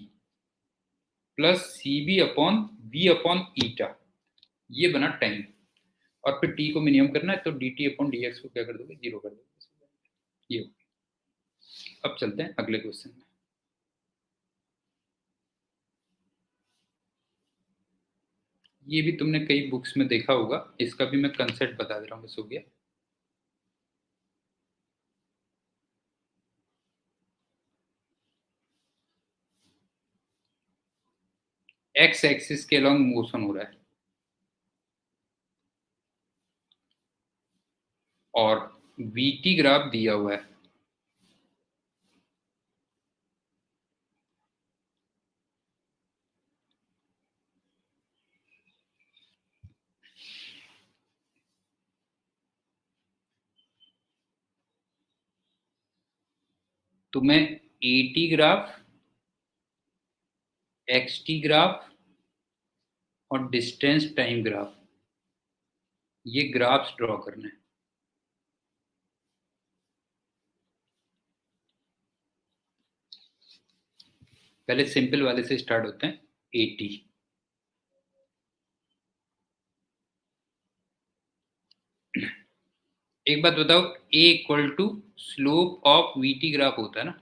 plus c b upon v upon eta, ये बना टाइम, और फिर टी को मिनिमम करना है तो D t upon d x को क्या कर दोगे, 0 कर दोगे, ये। अब चलते हैं अगले क्वेश्चन में। ये भी तुमने कई बुक्स में देखा होगा, इसका भी मैं कंसेप्ट बता दे रहा हूँ, बस हो गया। एक्स एक्सिस के अलॉन्ग मोशन हो रहा है, और वीटी ग्राफ दिया हुआ है। तुम्हें एटी ग्राफ, एक्सटी ग्राफ और डिस्टेंस टाइम ग्राफ, ये ग्राफ्स ड्रॉ करना है। पहले सिंपल वाले से स्टार्ट होते हैं, एटी। एक बात बताओ, a equal to slope of VT graph होता है ना,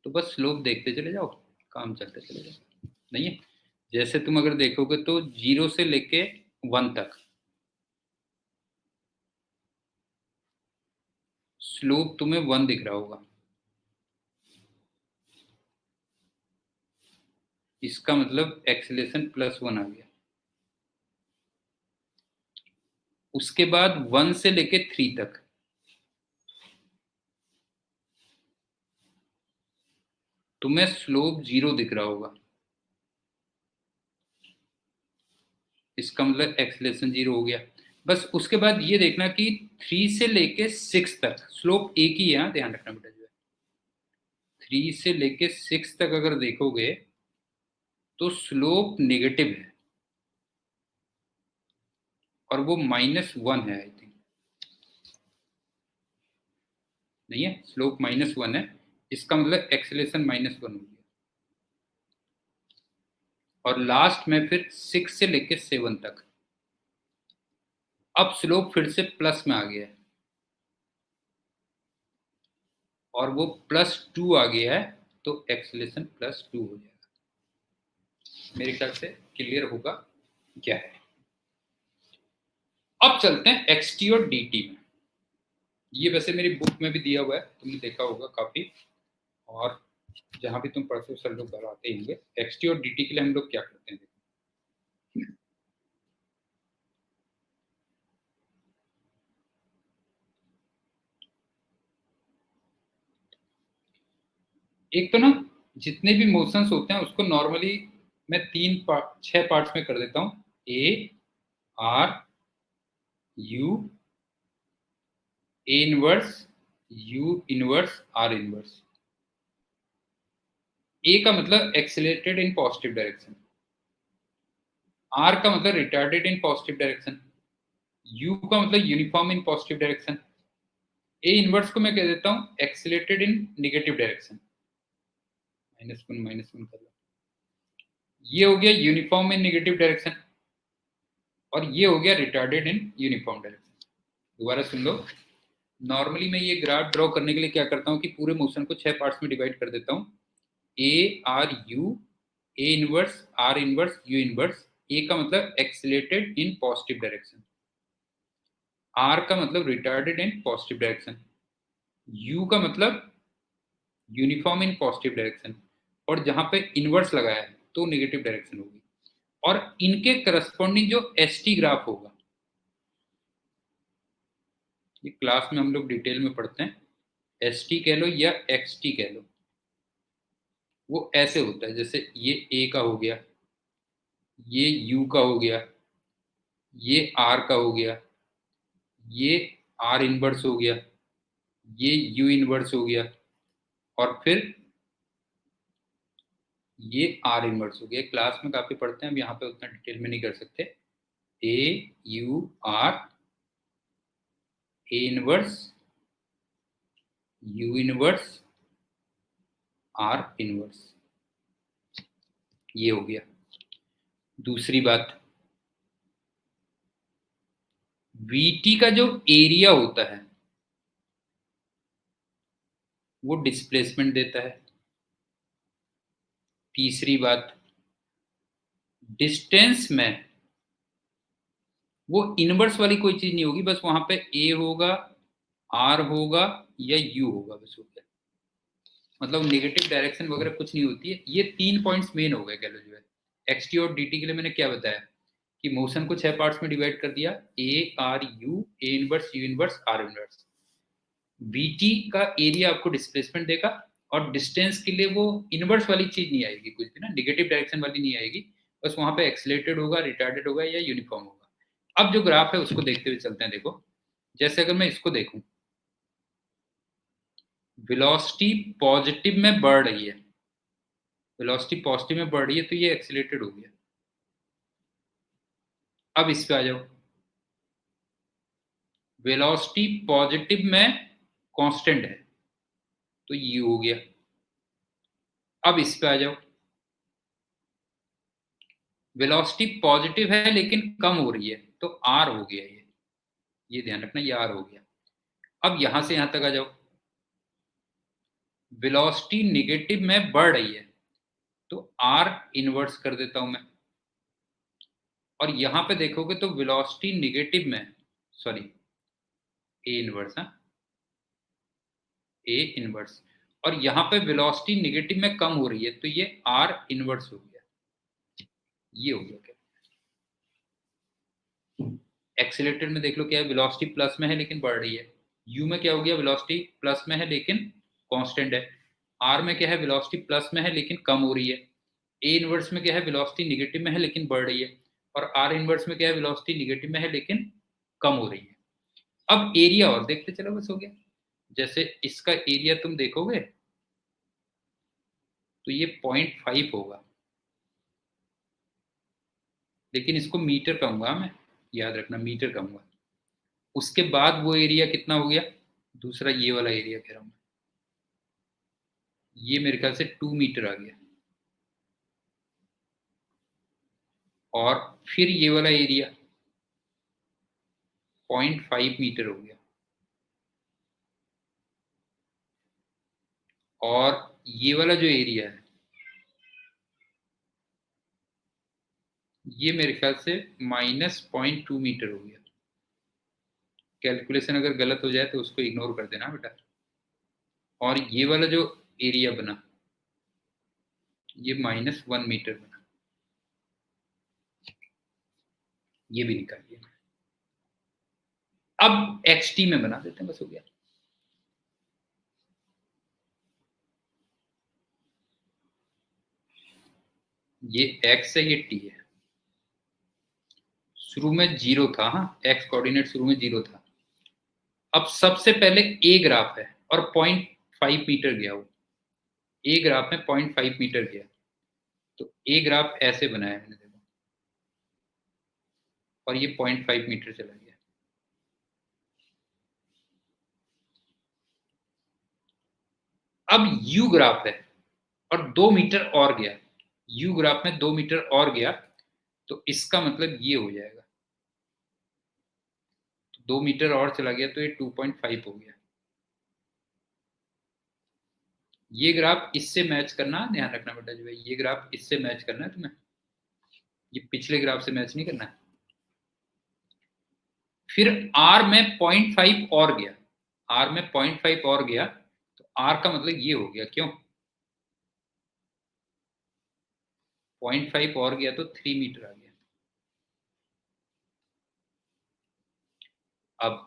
तो बस स्लोप देखते चले जाओ, काम चलते चले जाओ। नहीं है, जैसे तुम अगर देखोगे तो 0 से लेके 1 तक स्लोप तुम्हें 1 दिख रहा होगा, इसका मतलब एक्सेलेरेशन +1 आ गया। उसके बाद 1 से लेके 3 तक तुम्हें स्लोप 0 दिख रहा होगा, इसका मतलब एक्सेलेरेशन 0 हो गया। बस उसके बाद ये देखना कि 3 से लेके 6 तक स्लोप एक ही है, ध्यान रखना बेटा, जो है 3 से लेके 6 तक अगर देखोगे तो स्लोप नेगेटिव है और वो -1 है, आई थिंक नहीं है, स्लोप -1 है, इसका मतलब एक्सेलेरेशन -1 हो गया। और लास्ट में फिर 6 से लेके 7 तक, अब स्लोप फिर से प्लस में आ गया है और वो +2 आ गया है, तो एक्सेलेरेशन +2 हो जाएगा। मेरे ख्याल से क्लियर होगा क्या है। अब चलते हैं एक्सटी और डीटी में। ये वैसे मेरी बुक में भी दिया हुआ है, तुमने देखा होगा काफी, और जहां भी तुम पढ़ते हो सर लोग बताते ही होंगे। एक्सटी और डीटी के लिए हम लोग क्या करते हैं। एक तो ना जितने भी मोशंस होते हैं उसको नॉर्मली मैं 6 पार्ट्स में कर देता हूँ। A R U, A inverse, U inverse, R inverse. A का मतलब accelerated in positive direction, R का मतलब retarded in positive direction, U का मतलब uniform in positive direction, A inverse को मैं कह देता हूँ एक्सेलरेटेड इन नेगेटिव डायरेक्शन। -1 कर लो, ये हो गया यूनिफॉर्म इन नेगेटिव डायरेक्शन, और ये हो गया रिटार्डेड इन यूनिफॉर्म डायरेक्शन। दोबारा सुन लो। नॉर्मली मैं ये ग्राफ ड्रॉ करने के लिए क्या करता हूँ कि पूरे मोशन को 6 पार्ट्स में डिवाइड कर देता हूँ। A R U, A inverse, R inverse, U inverse. A का मतलब accelerated in positive direction, R का मतलब retarded in positive direction, U का मतलब यूनिफॉर्म इन पॉजिटिव डायरेक्शन, और जहां पे इनवर्स लगाया है तो नेगेटिव डायरेक्शन होगी। और इनके करस्पॉन्डिंग जो एस टी ग्राफ होगा, ये क्लास में हम लोग डिटेल में पढ़ते हैं, एस टी कह लो या एक्स टी कह लो, वो ऐसे होता है जैसे ये ए का हो गया, ये यू का हो गया, ये आर का हो गया, ये आर इनवर्स हो गया, ये यू इनवर्स हो गया, और फिर ये आर इनवर्स हो गया। क्लास में काफी पढ़ते हैं, अब यहाँ पे उतना डिटेल में नहीं कर सकते। A U R, A inverse, U inverse, R inverse, ये हो गया। दूसरी बात, वीटी का जो एरिया होता है वो डिस्प्लेसमेंट देता है। तीसरी बात, डिस्टेंस में वो इनवर्स वाली कोई चीज नहीं होगी, बस वहां पे ए होगा, आर होगा या यू होगा, बस हो गया। मतलब नेगेटिव डायरेक्शन वगैरह कुछ नहीं होती है। ये 3 पॉइंट्स मेन हो गए कह लो जो है। एक्सटी और डीटी के लिए मैंने क्या बताया कि मोशन को 6 पार्ट्स में डिवाइड कर दिया, ए R U, A inverse, U inverse, R inverse. VT का एरिया आपको डिस्प्लेसमेंट देगा, और डिस्टेंस के लिए वो इनवर्स वाली चीज नहीं आएगी, कुछ भी ना नेगेटिव डायरेक्शन वाली नहीं आएगी, बस वहां पे एक्सीलरेटेड होगा, रिटार्डेड होगा या यूनिफॉर्म होगा। अब जो ग्राफ है उसको देखते हुए चलते हैं। देखो, जैसे अगर मैं इसको देखूं, वेलोसिटी पॉजिटिव में बढ़ रही है, वेलोसिटी पॉजिटिव में बढ़ रही है, तो ये एक्सीलरेटेड हो गया। अब इस पे आ जाओ, वेलोसिटी पॉजिटिव में कांस्टेंट है, तो ये हो गया। अब इस पे आ जाओ, वेलोसिटी पॉजिटिव है लेकिन कम हो रही है, तो आर हो गया ये ध्यान रखना, ये आर हो गया। अब यहां से यहां तक आ जाओ, वेलोसिटी निगेटिव में बढ़ रही है, तो आर इनवर्स कर देता हूं मैं। और यहां पे देखोगे तो वेलोसिटी निगेटिव में, सॉरी ए इनवर्स, हाँ ए इनवर्स, और यहां पे वेलोसिटी निगेटिव में कम हो रही है, तो ये आर इनवर्स हो गया, ये हो गया। क्या एक्सीलरेटेड में देख लो क्या है, वेलोसिटी प्लस में है लेकिन बढ़ रही है। यू में क्या हो गया, वेलोसिटी प्लस में है लेकिन कांस्टेंट है। आर में क्या है, वेलोसिटी प्लस में है लेकिन कम हो रही है। ए इनवर्स में क्या है, वेलोसिटी निगेटिव में है लेकिन बढ़ रही है। और आर इनवर्स में क्या है, वेलोसिटी निगेटिव में है लेकिन कम हो रही है। अब एरिया और देखते चलो, बस हो गया। जैसे इसका एरिया तुम देखोगे तो ये 0.5 होगा, लेकिन इसको मीटर कहूंगा मैं, याद रखना मीटर कहूंगा। उसके बाद वो एरिया कितना हो गया, दूसरा ये वाला एरिया कह रहा हूं, ये मेरे ख्याल से 2 मीटर आ गया, और फिर ये वाला एरिया 0.5 मीटर हो गया, और ये वाला जो एरिया है ये मेरे ख्याल से -0.2 मीटर हो गया। कैलकुलेशन अगर गलत हो जाए तो उसको इग्नोर कर देना बेटा। और ये वाला जो एरिया बना ये -1 मीटर बना, ये भी निकाल लिया। अब XT में बना देते हैं, बस हो गया। ये x है, ये t है। शुरू में 0 था, हाँ x कोऑर्डिनेट शुरू में 0 था। अब सबसे पहले a ग्राफ है और 0.5 मीटर गया, वो a ग्राफ में 0.5 मीटर गया, तो a ग्राफ ऐसे बनाया मैंने, देखो, और ये 0.5 मीटर चला गया। अब u ग्राफ है और 2 मीटर और गया, u ग्राफ में 2 मीटर और गया, तो इसका मतलब ये हो जाएगा, 2 मीटर और चला गया तो ये 2.5 हो गया। ये ग्राफ इससे मैच करना, ध्यान रखना बेटा जी भाई, ये ग्राफ इससे मैच करना है तुम्हें, ये पिछले ग्राफ से मैच नहीं करना है। फिर R में 0.5 और गया, R में 0.5 और गया, तो R का मतलब ये हो गया, क्यों 0.5 और गया तो 3 मीटर आ गया। अब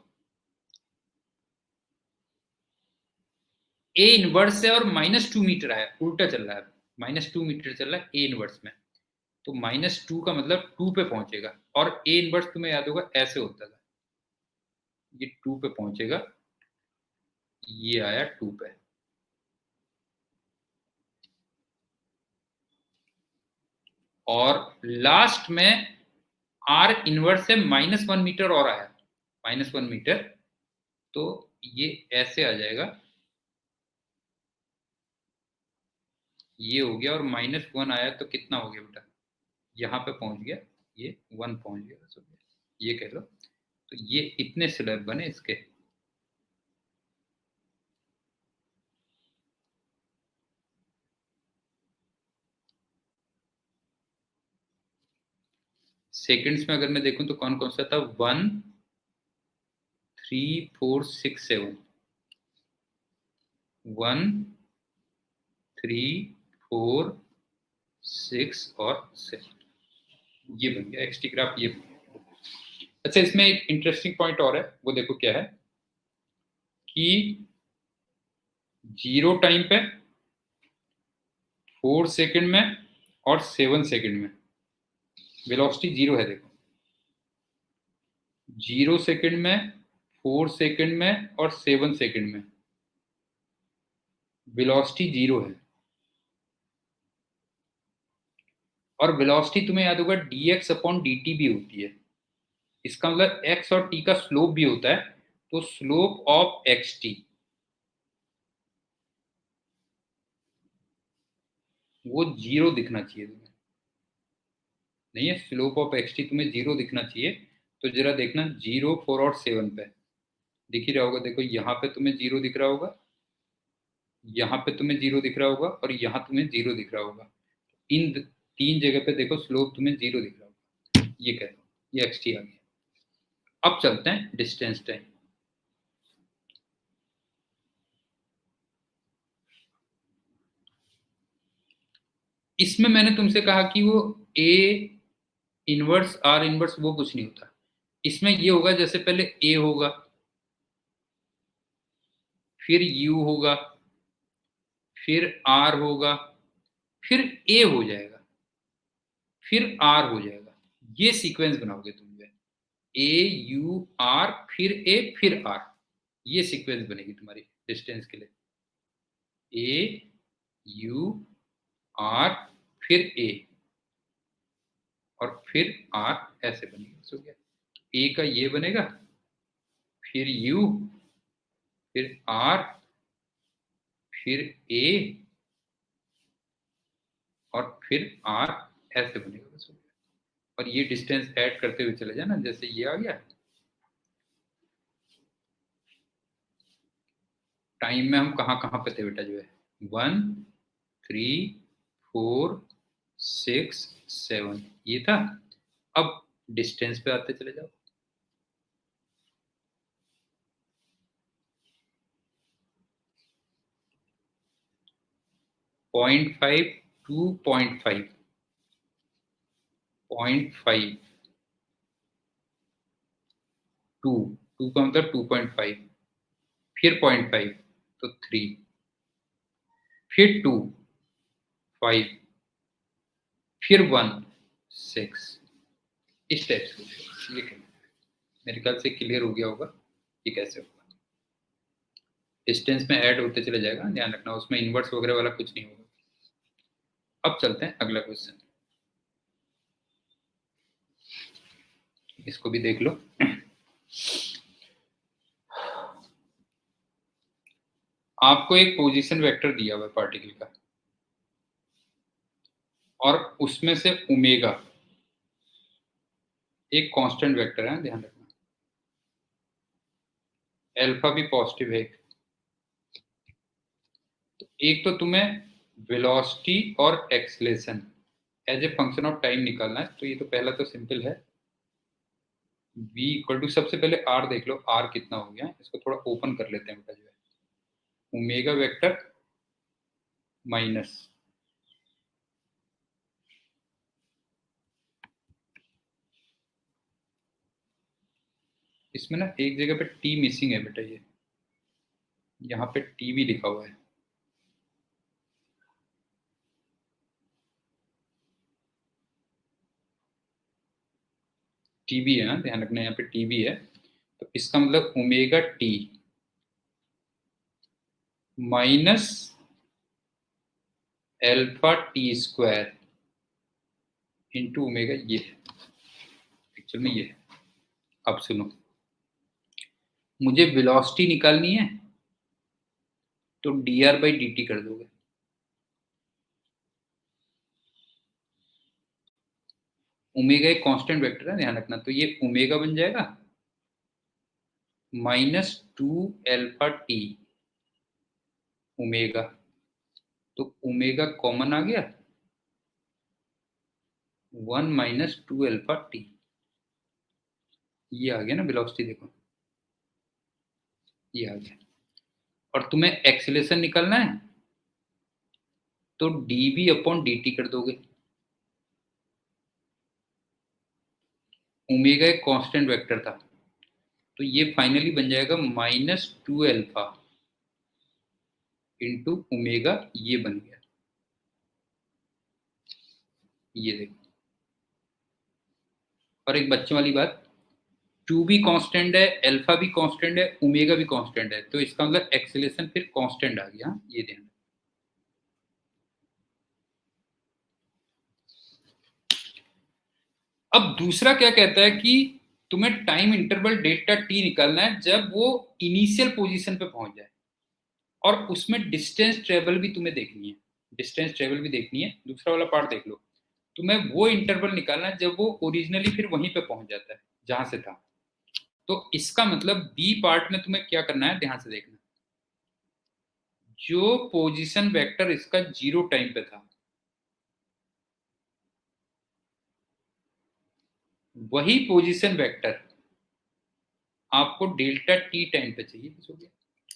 A इनवर्स है और -2 मीटर आया, उल्टा चल रहा है, -2 मीटर चल रहा है A इनवर्स में, तो -2 का मतलब 2 पे पहुंचेगा, और A इनवर्स तुम्हें याद होगा ऐसे होता था, ये 2 पे पहुंचेगा, ये आया 2 पे। और लास्ट में R इनवर्स से -1 मीटर और आया, -1 मीटर, तो ये ऐसे आ जाएगा, ये हो गया, और -1 आया तो कितना हो गया बेटा, यहाँ पे पहुंच गया, ये 1 पहुंच गया, बस हो गया, ये कह लो। तो ये इतने स्लैब बने इसके। सेकंड्स में अगर मैं देखूं तो कौन कौन सा था, 1 3 4 6 7, 1 3 4 6 और 7, ये बन गया XT ग्राफ, ये बन गया। अच्छा, इसमें एक इंटरेस्टिंग पॉइंट और है, वो देखो क्या है कि 0 टाइम पे, 4 सेकंड में और 7 सेकंड में वेलोसिटी 0 है, देखो 0 सेकंड में, 4 सेकंड में और 7 सेकंड में वेलोसिटी 0 है। और वेलोसिटी तुम्हें याद होगा dx/dt भी होती है, इसका मतलब x और t का स्लोप भी होता है, तो स्लोप ऑफ xt वो 0 दिखना चाहिए तुम्हें, नहीं है, स्लोप ऑफ xt तुम्हें 0 दिखना चाहिए। तो जरा देखना 0 4 और 7 पे दिख ही रहा होगा, देखो यहाँ पे तुम्हें 0 दिख रहा होगा, यहाँ पे तुम्हें 0 दिख रहा होगा, और यहाँ तुम्हें 0 दिख रहा होगा, इन 3 जगह पे देखो स्लोप तुम्हें 0 दिख रहा होगा, ये कह लो, ये xt आ गया। अब चलते हैं डिस्टेंस टाइम। इसमें मैंने तुमसे कहा कि वो A इनवर्स R इनवर्स वो कुछ नहीं होता, इसमें ये होगा जैसे पहले A होगा, फिर U होगा, फिर R होगा, फिर A हो जाएगा, फिर R हो जाएगा, ये सीक्वेंस बनाओगे तुम, A U R फिर A फिर R, ये सीक्वेंस बनेगी तुम्हारी डिस्टेंस के लिए, A U R फिर A, और फिर आर ऐसे बनेगा। सो गया, ए का ये बनेगा, फिर यू, फिर आर, फिर ए, और फिर आर ऐसे बनेगा। बस हो गया। और ये डिस्टेंस ऐड करते हुए चले जाना, जैसे ये आ गया। टाइम में हम कहाँ कहाँ पे थे बेटा, जो है 1 3 4 6 7 ये था। अब डिस्टेंस पे आते चले जाओ। पॉइंट 5 टू 0.5, 0.5 टू, टू का मतलब 2.5, फिर 0.5 तो 3, फिर 2 5, फिर 1 6। इस टाइप से ये मेरे ख्याल से क्लियर हो गया होगा ये कैसे होगा। डिस्टेंस में ऐड होते चले जाएगा, ध्यान रखना, उसमें इनवर्स वगैरह वाला कुछ नहीं होगा। अब चलते हैं अगला क्वेश्चन, इसको भी देख लो। आपको एक पोजीशन वेक्टर दिया हुआ है पार्टिकल का, और उसमें से ओमेगा एक कांस्टेंट वेक्टर है, ध्यान रखना। अल्फा भी पॉजिटिव है। तो एक तो तुम्हें वेलोसिटी और acceleration as a function of time निकालना है। तो ये तो पहला तो सिंपल है, v इक्वल टू, सबसे पहले r देख लो, r कितना हो गया। इसको थोड़ा ओपन कर लेते हैं बेटा, जो है ओमेगा वेक्टर माइनस इसमें ना एक जगह पे t मिसिंग है बेटा, ये यहाँ पे t भी लिखा हुआ है। टी भी है ना, ध्यान रखना, यहाँ पे टी भी है। तो इसका मतलब omega T minus alpha T square into omega, ये है एक्चुअल में ये है। अब सुनो, मुझे वेलोसिटी निकालनी है, तो D R by D T कर दोगे। ओमेगा एक कांस्टेंट वेक्टर है, ध्यान रखना, तो ये ओमेगा बन जाएगा -2 अल्फा टी ओमेगा। तो ओमेगा कॉमन आ गया, 1 - 2 अल्फा टी, ये आ गया ना वेलोसिटी, देखो ये आ गया। और तुम्हें एक्सीलरेशन निकालना है, तो dv अपॉन dt कर दोगे। ओमेगा एक कांस्टेंट वेक्टर था, तो ये फाइनली बन जाएगा -2 अल्फा इंटू ओमेगा, ये बन गया। ये देखो, और एक बच्चों वाली बात, टू भी कांस्टेंट है, अल्फा भी कांस्टेंट है, ओमेगा भी कांस्टेंट है, तो इसका मतलब एक्सेलरेशन फिर कांस्टेंट आ गया। ये ध्यान। अब दूसरा क्या कहता है कि तुम्हें टाइम इंटरवल डेल्टा टी निकालना है जब वो इनिशियल पोजीशन पे पहुंच जाए, और उसमें डिस्टेंस ट्रेवल भी तुम्हें देखनी है। डिस्टेंस ट्रेवल भी देखनी है, दूसरा वाला पार्ट देख लो। तुम्हें वो इंटरवल निकालना है जब वो ओरिजिनली फिर वहीं पे पहुंच जाता है जहां से था। तो इसका मतलब बी पार्ट में तुम्हें क्या करना है, ध्यान से देखना। जो पोजीशन वेक्टर इसका 0 टाइम पे था, वही पोजीशन वेक्टर आपको डेल्टा टी टाइम पे चाहिए। हो गया,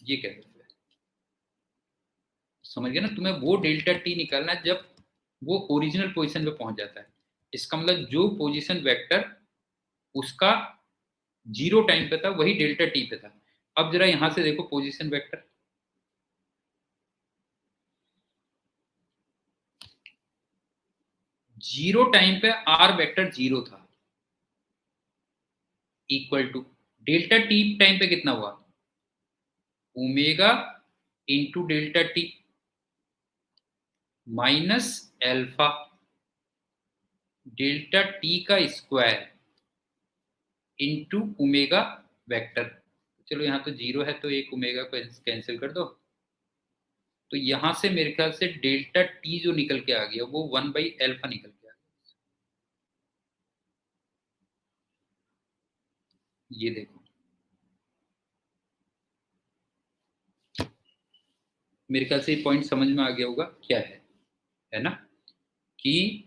ये कह सकते हैं। समझ गया ना, तुम्हें वो डेल्टा टी निकालना है जब वो ओरिजिनल पोजीशन पे पहुंच जाता है। इसका मतलब जो पोजीशन वेक्टर उसका 0 टाइम पे था, वही डेल्टा टी पे था। अब जरा यहां से देखो पोजीशन वेक्टर, 0 टाइम पे आर वेक्टर 0 था, equal to delta t time पे कितना हुआ, omega into delta t minus alpha delta t का स्क्वायर इंटू ओमेगा वेक्टर। चलो यहाँ तो 0 है तो एक ओमेगा को कैंसिल कर दो, तो यहां से मेरे ख्याल से डेल्टा टी जो निकल के आ गया वो 1/अल्फा निकल के आ गया। ये देखो, मेरे ख्याल से ये पॉइंट समझ में आ गया होगा क्या है ना, कि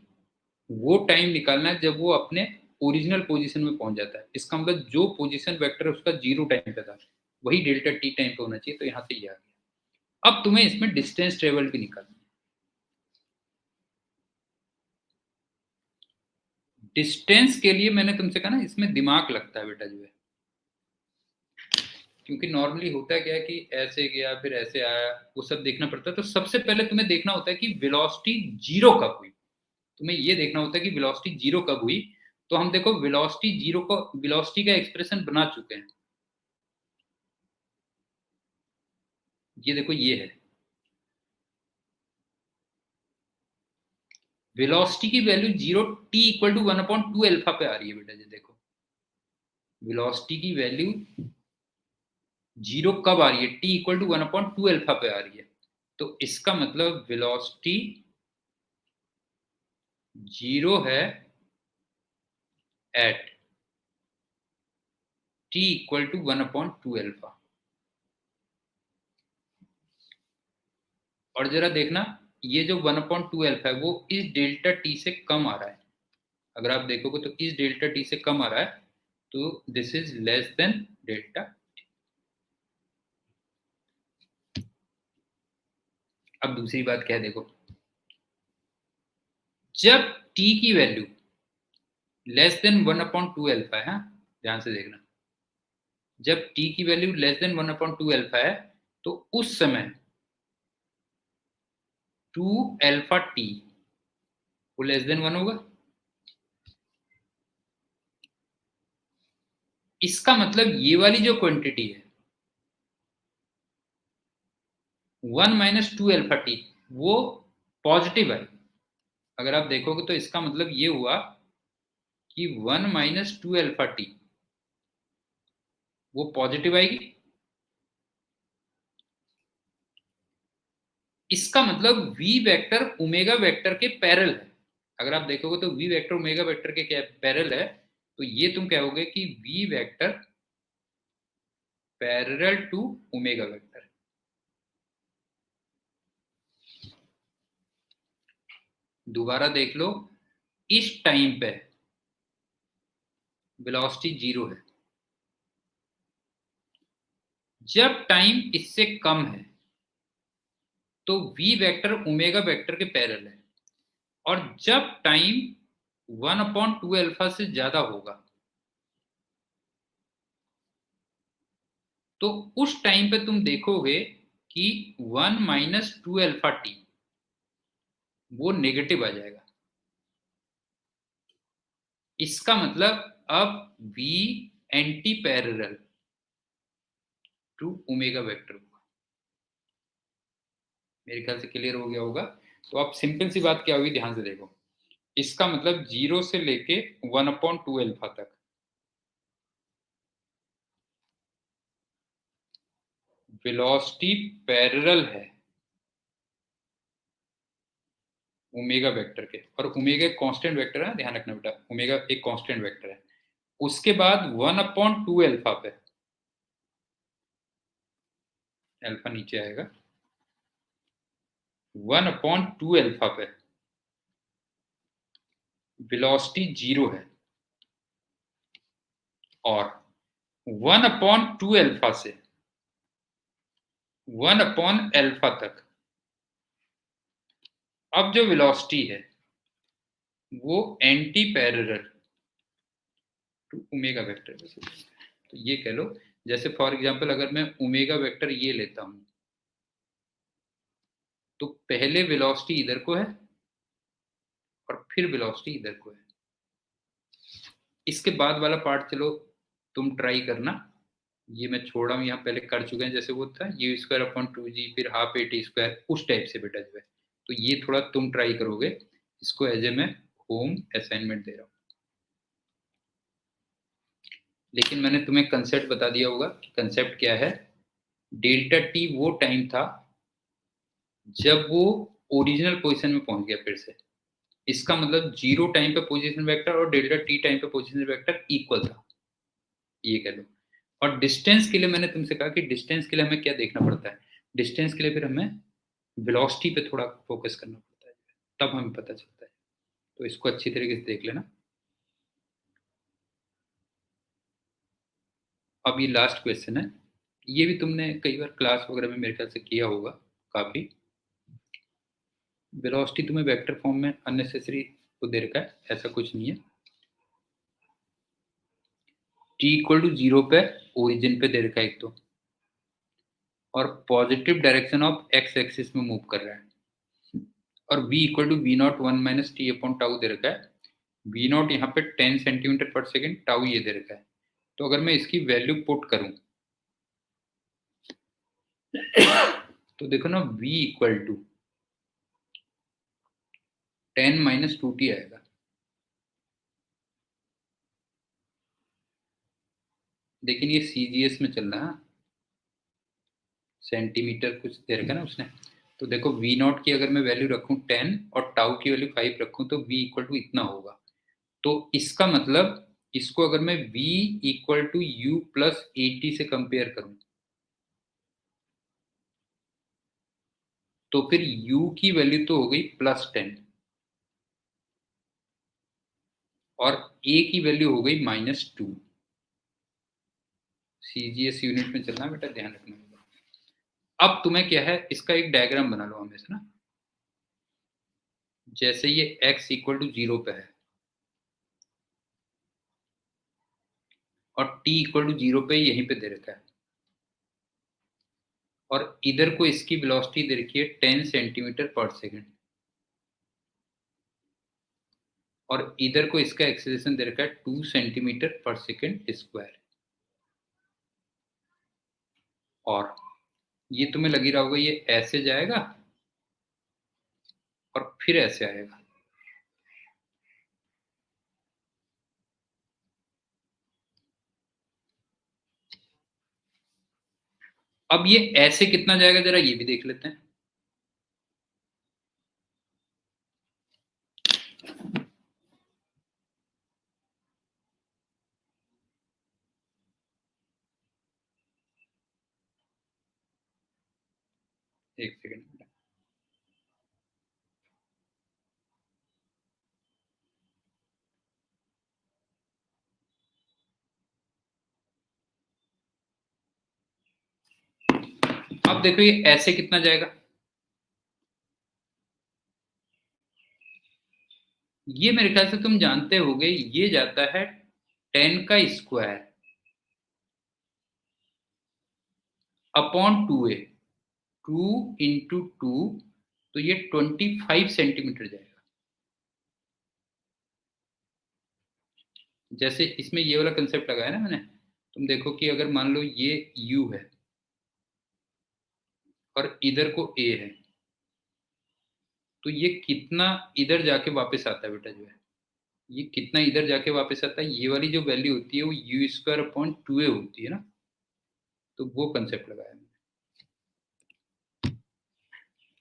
वो टाइम निकालना है जब वो अपने ओरिजिनल पोजीशन में पहुंच जाता है। इसका मतलब जो पोजीशन वेक्टर है उसका 0 टाइम पे था, वही डेल्टा टी टाइम पे होना चाहिए, तो यहां से ये आ गया। अब तुम्हें इसमें डिस्टेंस ट्रेवल भी निकालना है। डिस्टेंस के लिए मैंने तुमसे कहा ना, इसमें दिमाग लगता है बेटा जो है, क्योंकि नॉर्मली होता है क्या है कि ऐसे गया फिर ऐसे आया, वो सब देखना पड़ता है। तो सबसे पहले तुम्हें देखना होता है कि वेलोसिटी 0 कब हुई। तुम्हें ये देखना होता है कि वेलोसिटी 0 कब हुई। तो हम देखो वेलोसिटी 0 को, वेलोसिटी का एक्सप्रेशन बना चुके हैं। ये देखो ये है वेलोसिटी की value 0, t equal to 1/2 alpha पे आ रही है बेटा जी। देखो वेलोसिटी की वैल्यू 0 कब आ रही है, टी इक्वल टू 1/2 अल्फा पे आ रही है। तो इसका मतलब वेलोसिटी 0 है at t equal to 1/2 alpha. और जरा देखना, ये जो 1/2 अल्फा है वो इस डेल्टा टी से कम आ रहा है। अगर आप देखोगे तो इस डेल्टा टी से कम आ रहा है, तो this is less than delta. अब दूसरी बात क्या है, देखो जब t की वैल्यू लेस देन 1/2 अल्फा है, ध्यान से देखना, जब t की वैल्यू लेस देन 1/2 अल्फा है तो उस समय 2 अल्फा t वो लेस देन 1 होगा। इसका मतलब ये वाली जो क्वांटिटी है 1 - 2 अल्फा t वो पॉजिटिव है। अगर आप देखोगे तो इसका मतलब ये हुआ कि 1 - 2 अल्फा t वो पॉजिटिव आएगी। इसका मतलब v वेक्टर ओमेगा वेक्टर के पैरेलल है। अगर आप देखोगे तो v वेक्टर ओमेगा वेक्टर के पैरेलल है, तो ये तुम कहोगे कि v vector parallel to omega vector. दोबारा देख लो, इस टाइम पे वेलोसिटी 0 है, जब टाइम इससे कम है तो v वेक्टर ओमेगा वेक्टर के पैरेलल है, और जब टाइम 1/2 अल्फा से ज्यादा होगा तो उस टाइम पे तुम देखोगे कि 1 - 2 अल्फा t वो नेगेटिव आ जाएगा। इसका मतलब अब v anti parallel to omega vector होगा। मेरे ख्याल से क्लियर हो गया होगा। तो अब सिंपल सी बात क्या होगी, ध्यान से देखो, इसका मतलब 0 से लेके 1/2 अल्फा तक वेलोसिटी पैरेलल है ओमेगा वेक्टर के, और ओमेगा एक कांस्टेंट वेक्टर है, ध्यान रखना बेटा, ओमेगा एक कांस्टेंट वेक्टर है। उसके बाद 1/2 अल्फा पे, अल्फा नीचे आएगा, 1/2 अल्फा पे वेलोसिटी 0 है, और 1/2 अल्फा से 1/अल्फा तक अब जो वेलोसिटी है वो anti parallel to omega vector. तो ये कह लो, जैसे फॉर एग्जांपल अगर मैं ओमेगा वेक्टर ये लेता हूं, तो पहले वेलोसिटी इधर को है और फिर वेलोसिटी इधर को है। इसके बाद वाला पार्ट चलो तुम ट्राई करना, ये मैं छोड़ रहा हूँ, यहाँ पहले कर चुके हैं। जैसे वो था u²/2g फिर ½ at² उस टाइप से बेटा जो है, तो ये थोड़ा तुम ट्राई करोगे, इसको एज ए मैं होम असाइनमेंट दे रहा हूँ। लेकिन मैंने तुम्हें कंसेप्ट बता दिया होगा। कंसेप्ट क्या है? डेल्टा टी वो टाइम था जब वो ओरिजिनल पोजीशन में पहुंच गया फिर से। इसका मतलब जीरो टाइम पे पोजीशन वेक्टर और डेल्टा टी टाइम पे पोजीशन वेक्टर इक्वल था, ये कह लो। और डिस्टेंस के लिए मैंने तुमसे कहा कि डिस्टेंस के लिए हमें क्या देखना पड़ता है? डिस्टेंस के लिए फिर हमें वेलोसिटी पे थोड़ा फोकस करना पड़ता है, तब हमें पता चलता है। तो इसको अच्छी तरीके से देख लेना। अब ये लास्ट क्वेश्चन है, ये भी तुमने कई बार क्लास वगैरह में मेरे ख्याल से किया होगा काफी। वेलोसिटी तुम्हें वेक्टर फॉर्म में अननेसेसरी को दे रखा है, ऐसा कुछ नहीं है। t इक्वल टू 0 पे ओरिजिन पे दे रखा है एक तो, और positive direction of x axis में मूव कर रहा है, और v equal to v naught one minus t upon tau दे रखा है। वी नॉट यहाँ पे 10 सेंटीमीटर पर सेकेंड, टाउ ये दे रखा है। तो अगर मैं इसकी वैल्यू पुट करूं तो देखो ना, v equal to 10 minus 2t आएगा। लेकिन ये सीजीएस में चल रहा है, सेंटीमीटर कुछ दे रखा ना उसने। तो देखो v नॉट की अगर मैं वैल्यू रखूं 10 और टाउ की वैल्यू 5 रखूं तो v इक्वल टू इतना होगा। तो इसका मतलब इसको अगर मैं v equal to u plus 80 से कंपेयर करूं तो फिर u की वैल्यू तो हो गई +10 और a की वैल्यू हो गई -2। सीजीएस यूनिट में चलना बेटा, ध्यान रखना होगा। अब तुम्हें क्या है, इसका एक डायग्राम बना लो हमेशा ना। जैसे ये x इक्वल टू 0 पे है और t इक्वल टू 0 पे यहीं पे दे रखा है, और इधर को इसकी वेलोसिटी दे रखी है 10 सेंटीमीटर पर सेकेंड, और इधर को इसका एक्सेलरेशन दे रखा है 2 सेंटीमीटर पर सेकेंड स्क्वायर। और ये तुम्हें लगी रहा होगा ये ऐसे जाएगा और फिर ऐसे आएगा। अब ये ऐसे कितना जाएगा जरा ये भी देख लेते हैं। एक सेकेंड। अब देखो ये ऐसे कितना जाएगा, ये मेरे ख्याल से तुम जानते होगे, ये जाता है 10 का स्क्वायर अपॉन 2a, 2 इंटू 2, तो ये 25 सेंटीमीटर जाएगा। जैसे इसमें ये वाला कंसेप्ट लगाया ना मैंने, तुम देखो कि अगर मान लो ये u है और इधर को a है, तो ये कितना इधर जाके वापस आता है बेटा, जो है ये कितना इधर जाके वापस आता है, ये वाली जो वैल्यू होती है वो यू स्क्वायर अपॉन 2a होती है ना। तो वो कंसेप्ट लगाया मैंने,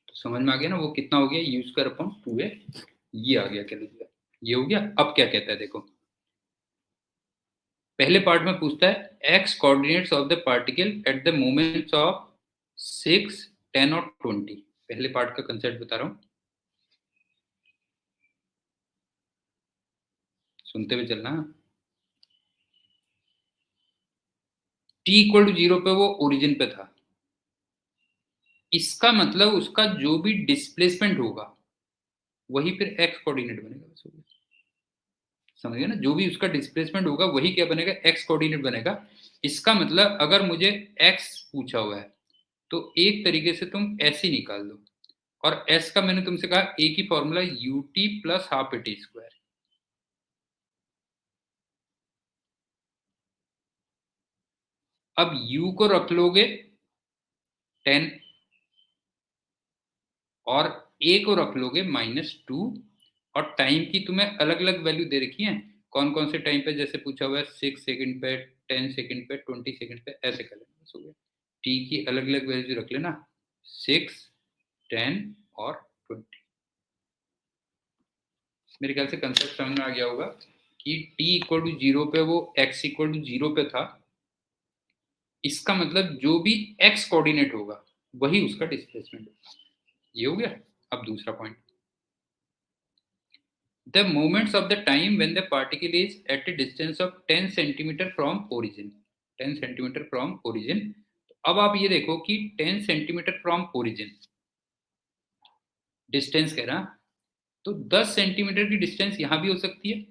तो समझ में आ गया ना वो कितना हो गया, यू स्क्वायर अपॉन 2a, ये आ गया, क्या लिखा ये हो गया। अब क्या कहता है देखो, पहले पार्ट में पूछता है x coordinates of the particle at the moments of 6, 10 और 20। पहले पार्ट का कंसेप्ट बता रहा हूं, सुनते हुए चलना। t इक्वल टू 0 पे वो ओरिजिन पे था, इसका मतलब उसका जो भी डिस्प्लेसमेंट होगा वही फिर एक्स कोऑर्डिनेट बनेगा, बस हो गया। समझ गए ना, जो भी उसका डिस्प्लेसमेंट होगा वही क्या बनेगा, एक्स कोऑर्डिनेट बनेगा। इसका मतलब अगर मुझे एक्स पूछा हुआ है तो एक तरीके से तुम ऐसे ही निकाल दो, और एस का मैंने तुमसे कहा ए की formula you t plus half A T square. अब u को रख लोगे 10 और a को रख लोगे -2, और टाइम की तुम्हें अलग अलग वैल्यू दे रखी है, कौन कौन से टाइम पे, जैसे पूछा हुआ है 6 सेकंड पे, 10 सेकंड पे, 20 सेकंड पे, ऐसे कर लेना बस हो गया। टी की अलग अलग वैल्यू रख लेना, 6, 10 और 20। मेरे ख्याल से कंसेप्ट समझ में आ गया होगा कि t इक्वल टू 0 पे वो x इक्वल टू 0 पे था, इसका मतलब जो भी x कोऑर्डिनेट होगा वही उसका डिस्प्लेसमेंट होगा। ये हो गया। अब दूसरा point, the moments of the time when the particle is at a distance of 10 centimeter from origin, 10 centimeter from origin। अब आप ये देखो कि 10 सेंटीमीटर फ्रॉम ओरिजिन डिस्टेंस कह रहा, तो 10 सेंटीमीटर की डिस्टेंस यहां भी हो सकती है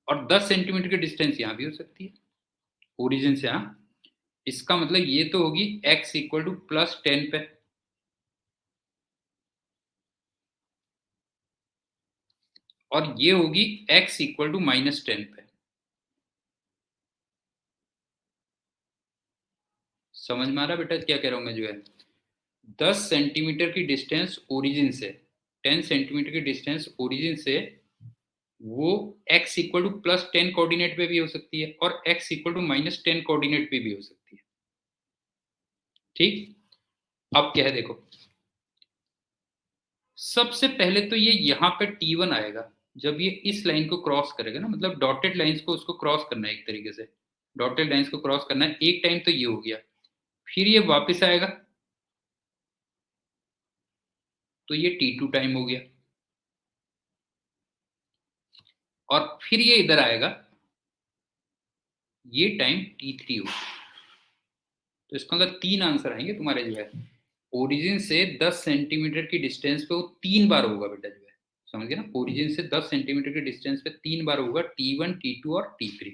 और 10 सेंटीमीटर की डिस्टेंस यहां भी हो सकती है ओरिजिन से। हाँ, इसका मतलब ये तो होगी x इक्वल टू +10 पे, और ये होगी x इक्वल टू -10 पे। समझ में आ रहा बेटा क्या कह रहा हूं मैं? जो है 10 सेंटीमीटर की डिस्टेंस ओरिजिन से, 10 सेंटीमीटर की डिस्टेंस ओरिजिन से, वो x इक्वल टू +10 कोऑर्डिनेट पे भी हो सकती है और x इक्वल टू -10 कोऑर्डिनेट पे भी हो सकती है। ठीक, अब क्या है देखो, सबसे पहले तो ये यहाँ पे T1 आएगा जब ये इस लाइन को क्रॉस करेगा ना, मतलब डॉटेड लाइंस को उसको क्रॉस करना है, एक तरीके से डॉटेड लाइंस को क्रॉस करना है। एक टाइम तो ये हो गया, फिर ये वापस आएगा तो ये T2 टाइम हो गया, और फिर ये इधर आएगा, ये टाइम T3 होगा। तो इसका मतलब 3 आंसर आएंगे तुम्हारे जो है, ओरिजिन से 10 सेंटीमीटर की डिस्टेंस पे वो 3 बार होगा बेटा जो है, समझ गए ना? ओरिजिन से 10 सेंटीमीटर की डिस्टेंस पे 3 बार होगा, T1, T2 और T3।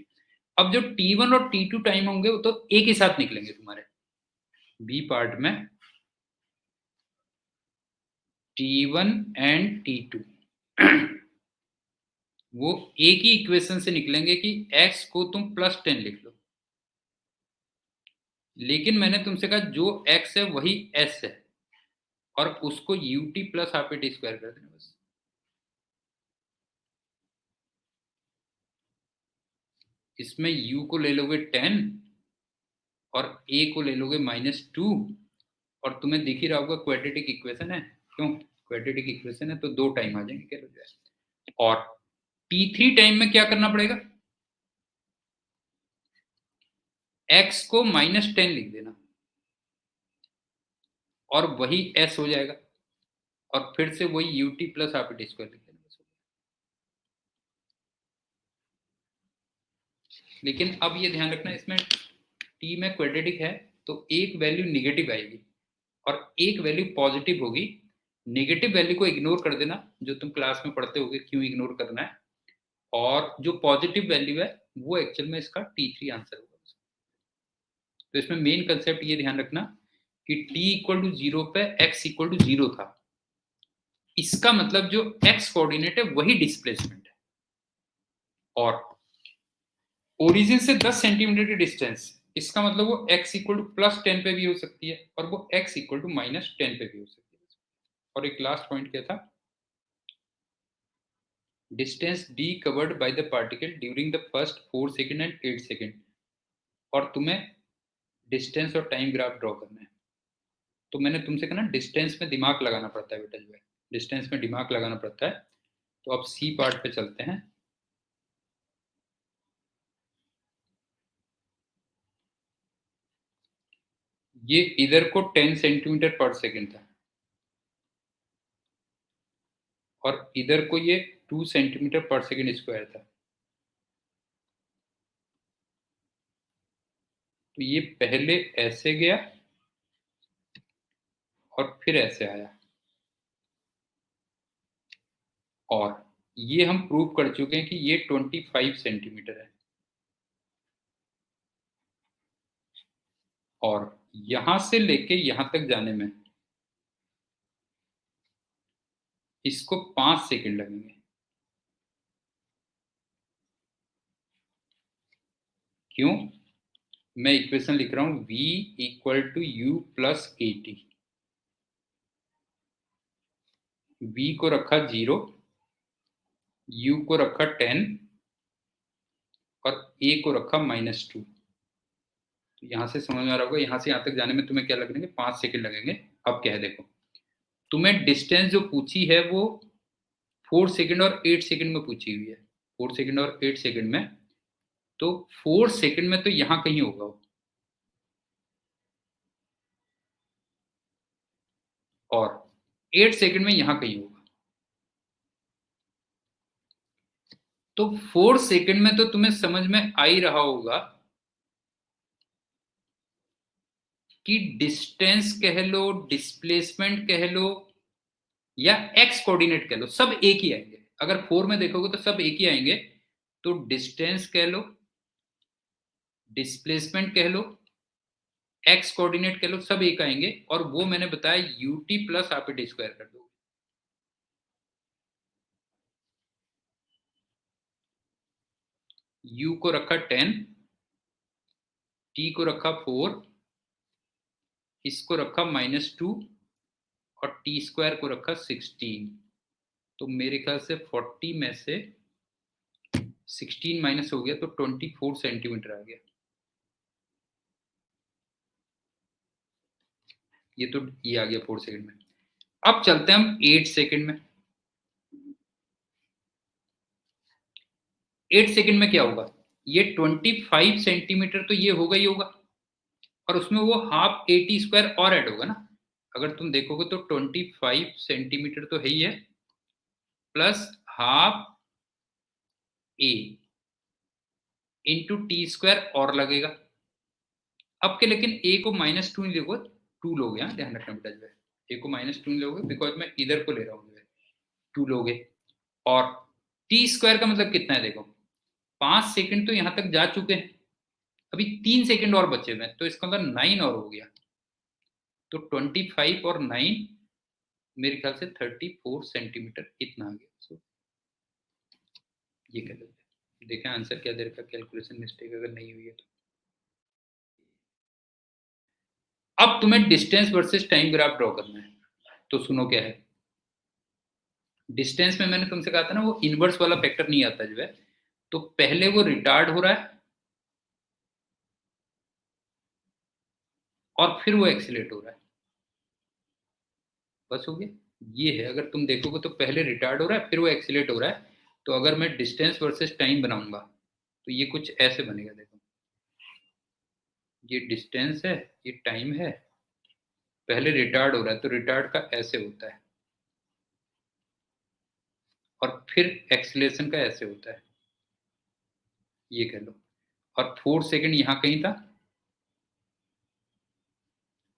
अब जो T1 और T2 टाइम होंगे वो तो एक ही साथ निकलेंगे तुम्हारे बी पार्ट में, T1 एंड T2 वो एक ही इक्वेशन से निकलेंगे कि x को तुम +10 लिख लो, लेकिन मैंने तुमसे कहा जो x है वही s है, और उसको ut plus half t square कर देना बस। इसमें u को ले लोगे 10 और a को ले लोगे -2, और तुम्हें दिख ही रहा होगा क्वाड्रेटिक इक्वेशन है, क्यों? क्वाड्रेटिक इक्वेशन है तो 2 टाइम आ जाएंगे कह लो। और T3 टाइम में क्या करना पड़ेगा, x को -10 लिख देना और वही s हो जाएगा, और फिर से वही ut plus half t square लिख देना। लेकिन अब ये ध्यान रखना, इसमें t में क्वाड्रेटिक है तो एक वैल्यू निगेटिव आएगी और एक वैल्यू पॉजिटिव होगी। नेगेटिव वैल्यू को इग्नोर कर देना, जो तुम क्लास में पढ़ते होगे क्यों इग्नोर करना है, और जो पॉजिटिव वैल्यू है वो एक्चुअल में इसका T3 आंसर होगा। तो इसमें मेन कंसेप्ट ये ध्यान रखना कि t इक्वल टू 0 पे x इक्वल टू 0 था, इसका मतलब जो x कोऑर्डिनेट है वही डिस्प्लेसमेंट है। और ओरिजिन से 10 सेंटीमीटर की डिस्टेंस, इसका मतलब वो x इक्वल टू +10 पे भी हो सकती है और वो x इक्वल टू -10 पे भी हो सकती है। और एक लास्ट पॉइंट क्या था, distance d covered by the particle during the first 4 second and 8 second, और तुम्हें डिस्टेंस और टाइम ग्राफ ड्रॉ करना है। तो मैंने तुमसे कहा ना डिस्टेंस में दिमाग लगाना पड़ता है बेटा जो है, डिस्टेंस में दिमाग लगाना पड़ता है। तो अब सी पार्ट पे चलते हैं। ये इधर को 10 सेंटीमीटर पर सेकंड था और इधर को ये 2 सेंटीमीटर पर सेकंड स्क्वायर था। तो ये पहले ऐसे गया और फिर ऐसे आया, और ये हम प्रूव कर चुके हैं कि ये 25 सेंटीमीटर है। और यहां से लेके यहां तक जाने में इसको 5 सेकंड लगेंगे। क्यों? मैं इक्वेशन लिख रहा हूं v equal to u plus a t. v को रखा 0, u को रखा 10 और a को रखा -2। तो यहां से समझ में आ रहा होगा, यहां से यहां तक जाने में तुम्हें क्या लगेंगे, 5 सेकंड लगेंगे। अब क्या है देखो, तुम्हें डिस्टेंस जो पूछी है वो 4 सेकंड और 8 सेकंड में पूछी हुई है, 4 सेकंड और 8 सेकंड में। तो 4 सेकंड में तो यहां कहीं होगा वो, और 8 सेकंड में यहां कहीं होगा। तो 4 सेकंड में तो तुम्हें समझ में आ ही रहा होगा कि डिस्टेंस कह लो, डिस्प्लेसमेंट कह लो या एक्स कोऑर्डिनेट कह लो, सब एक ही आएंगे। अगर 4 में देखोगे तो सब एक ही आएंगे। तो डिस्टेंस कह लो, डिस्प्लेसमेंट कह लो, एक्स कोऑर्डिनेट कह लो, सब एक आएंगे। और वो मैंने बताया यूटी प्लस आप टी स्क्वायर कर दो। u को रखा 10, t को रखा 4, इसको रखा -2 और टी स्क्वायर को रखा 16। तो मेरे ख्याल से 40 में से 16 माइनस हो गया तो 24 सेंटीमीटर आ गया। ये आ गया 4 सेकंड में। अब चलते हैं हम 8 सेकंड में। 8 सेकंड में क्या होगा, ये 25 सेंटीमीटर तो ये होगा ही होगा, और उसमें वो हाफ टी स्क्वायर और ऐड होगा ना। अगर तुम देखोगे तो 25 सेंटीमीटर तो है ही है, प्लस हाफ ए इंटू टी स्क्वायर और लगेगा। अब के लेकिन a को -2 नहीं लोगे, 2 लोगे, हाँ ध्यान रखना बेटा। जो है a को -2 नहीं लोगे, बिकॉज मैं इधर को ले रहा हूँ, 2 लोगे। और टी स्क्वायर का मतलब कितना है देखो, 5 सेकंड तो यहां तक जा चुके हैं, अभी 3 सेकंड और बचे हुए हैं, तो इसका मतलब 9 और हो गया। तो 25 और 9 मेरे ख्याल से 34 सेंटीमीटर इतना आ गया। सो ये कर लेते हैं, देखें आंसर क्या दे रखा, कैलकुलेशन मिस्टेक अगर नहीं हुई है तो। अब तुम्हें distance versus time graph draw करना है। तो सुनो क्या है, डिस्टेंस में मैंने तुमसे कहा था ना, वो इनवर्स वाला फैक्टर नहीं आता जो है। तो पहले वो रिटार्ड हो रहा है और फिर वो एक्सीलेट हो रहा है, बस हो गया। ये है, अगर तुम देखोगे तो पहले रिटार्ड हो रहा है फिर वो एक्सीलेट हो रहा है। तो अगर मैं डिस्टेंस वर्सेस टाइम बनाऊंगा तो ये कुछ ऐसे बनेगा। देखो, ये डिस्टेंस है, ये टाइम है, पहले रिटार्ड हो रहा है तो रिटार्ड का ऐसे होता है, और फिर एक्सीलेशन का ऐसे होता है, ये कह लो। और 4 सेकंड यहां कहीं था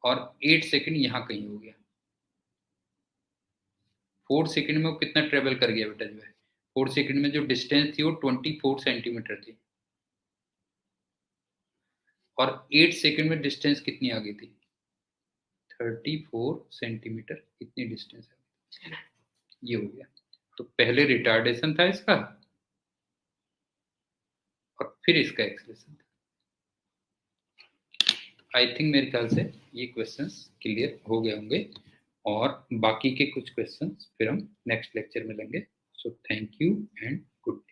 और 8 सेकंड यहां कहीं हो गया। 4 सेकंड में वो कितना ट्रेवल कर गया बेटा जो है, 4 सेकंड में जो डिस्टेंस थी वो 24 सेंटीमीटर थी, और 8 सेकंड में डिस्टेंस कितनी आ गई थी, 34 सेंटीमीटर, इतनी डिस्टेंस है। ये हो गया। तो पहले रिटार्डेशन था इसका और फिर इसका एक्सेलेरेशन था। आई थिंक मेरे ख्याल से ये क्वेश्चंस क्लियर हो गए होंगे, और बाकी के कुछ क्वेश्चंस फिर हम नेक्स्ट लेक्चर में लेंगे। So thank you and good day.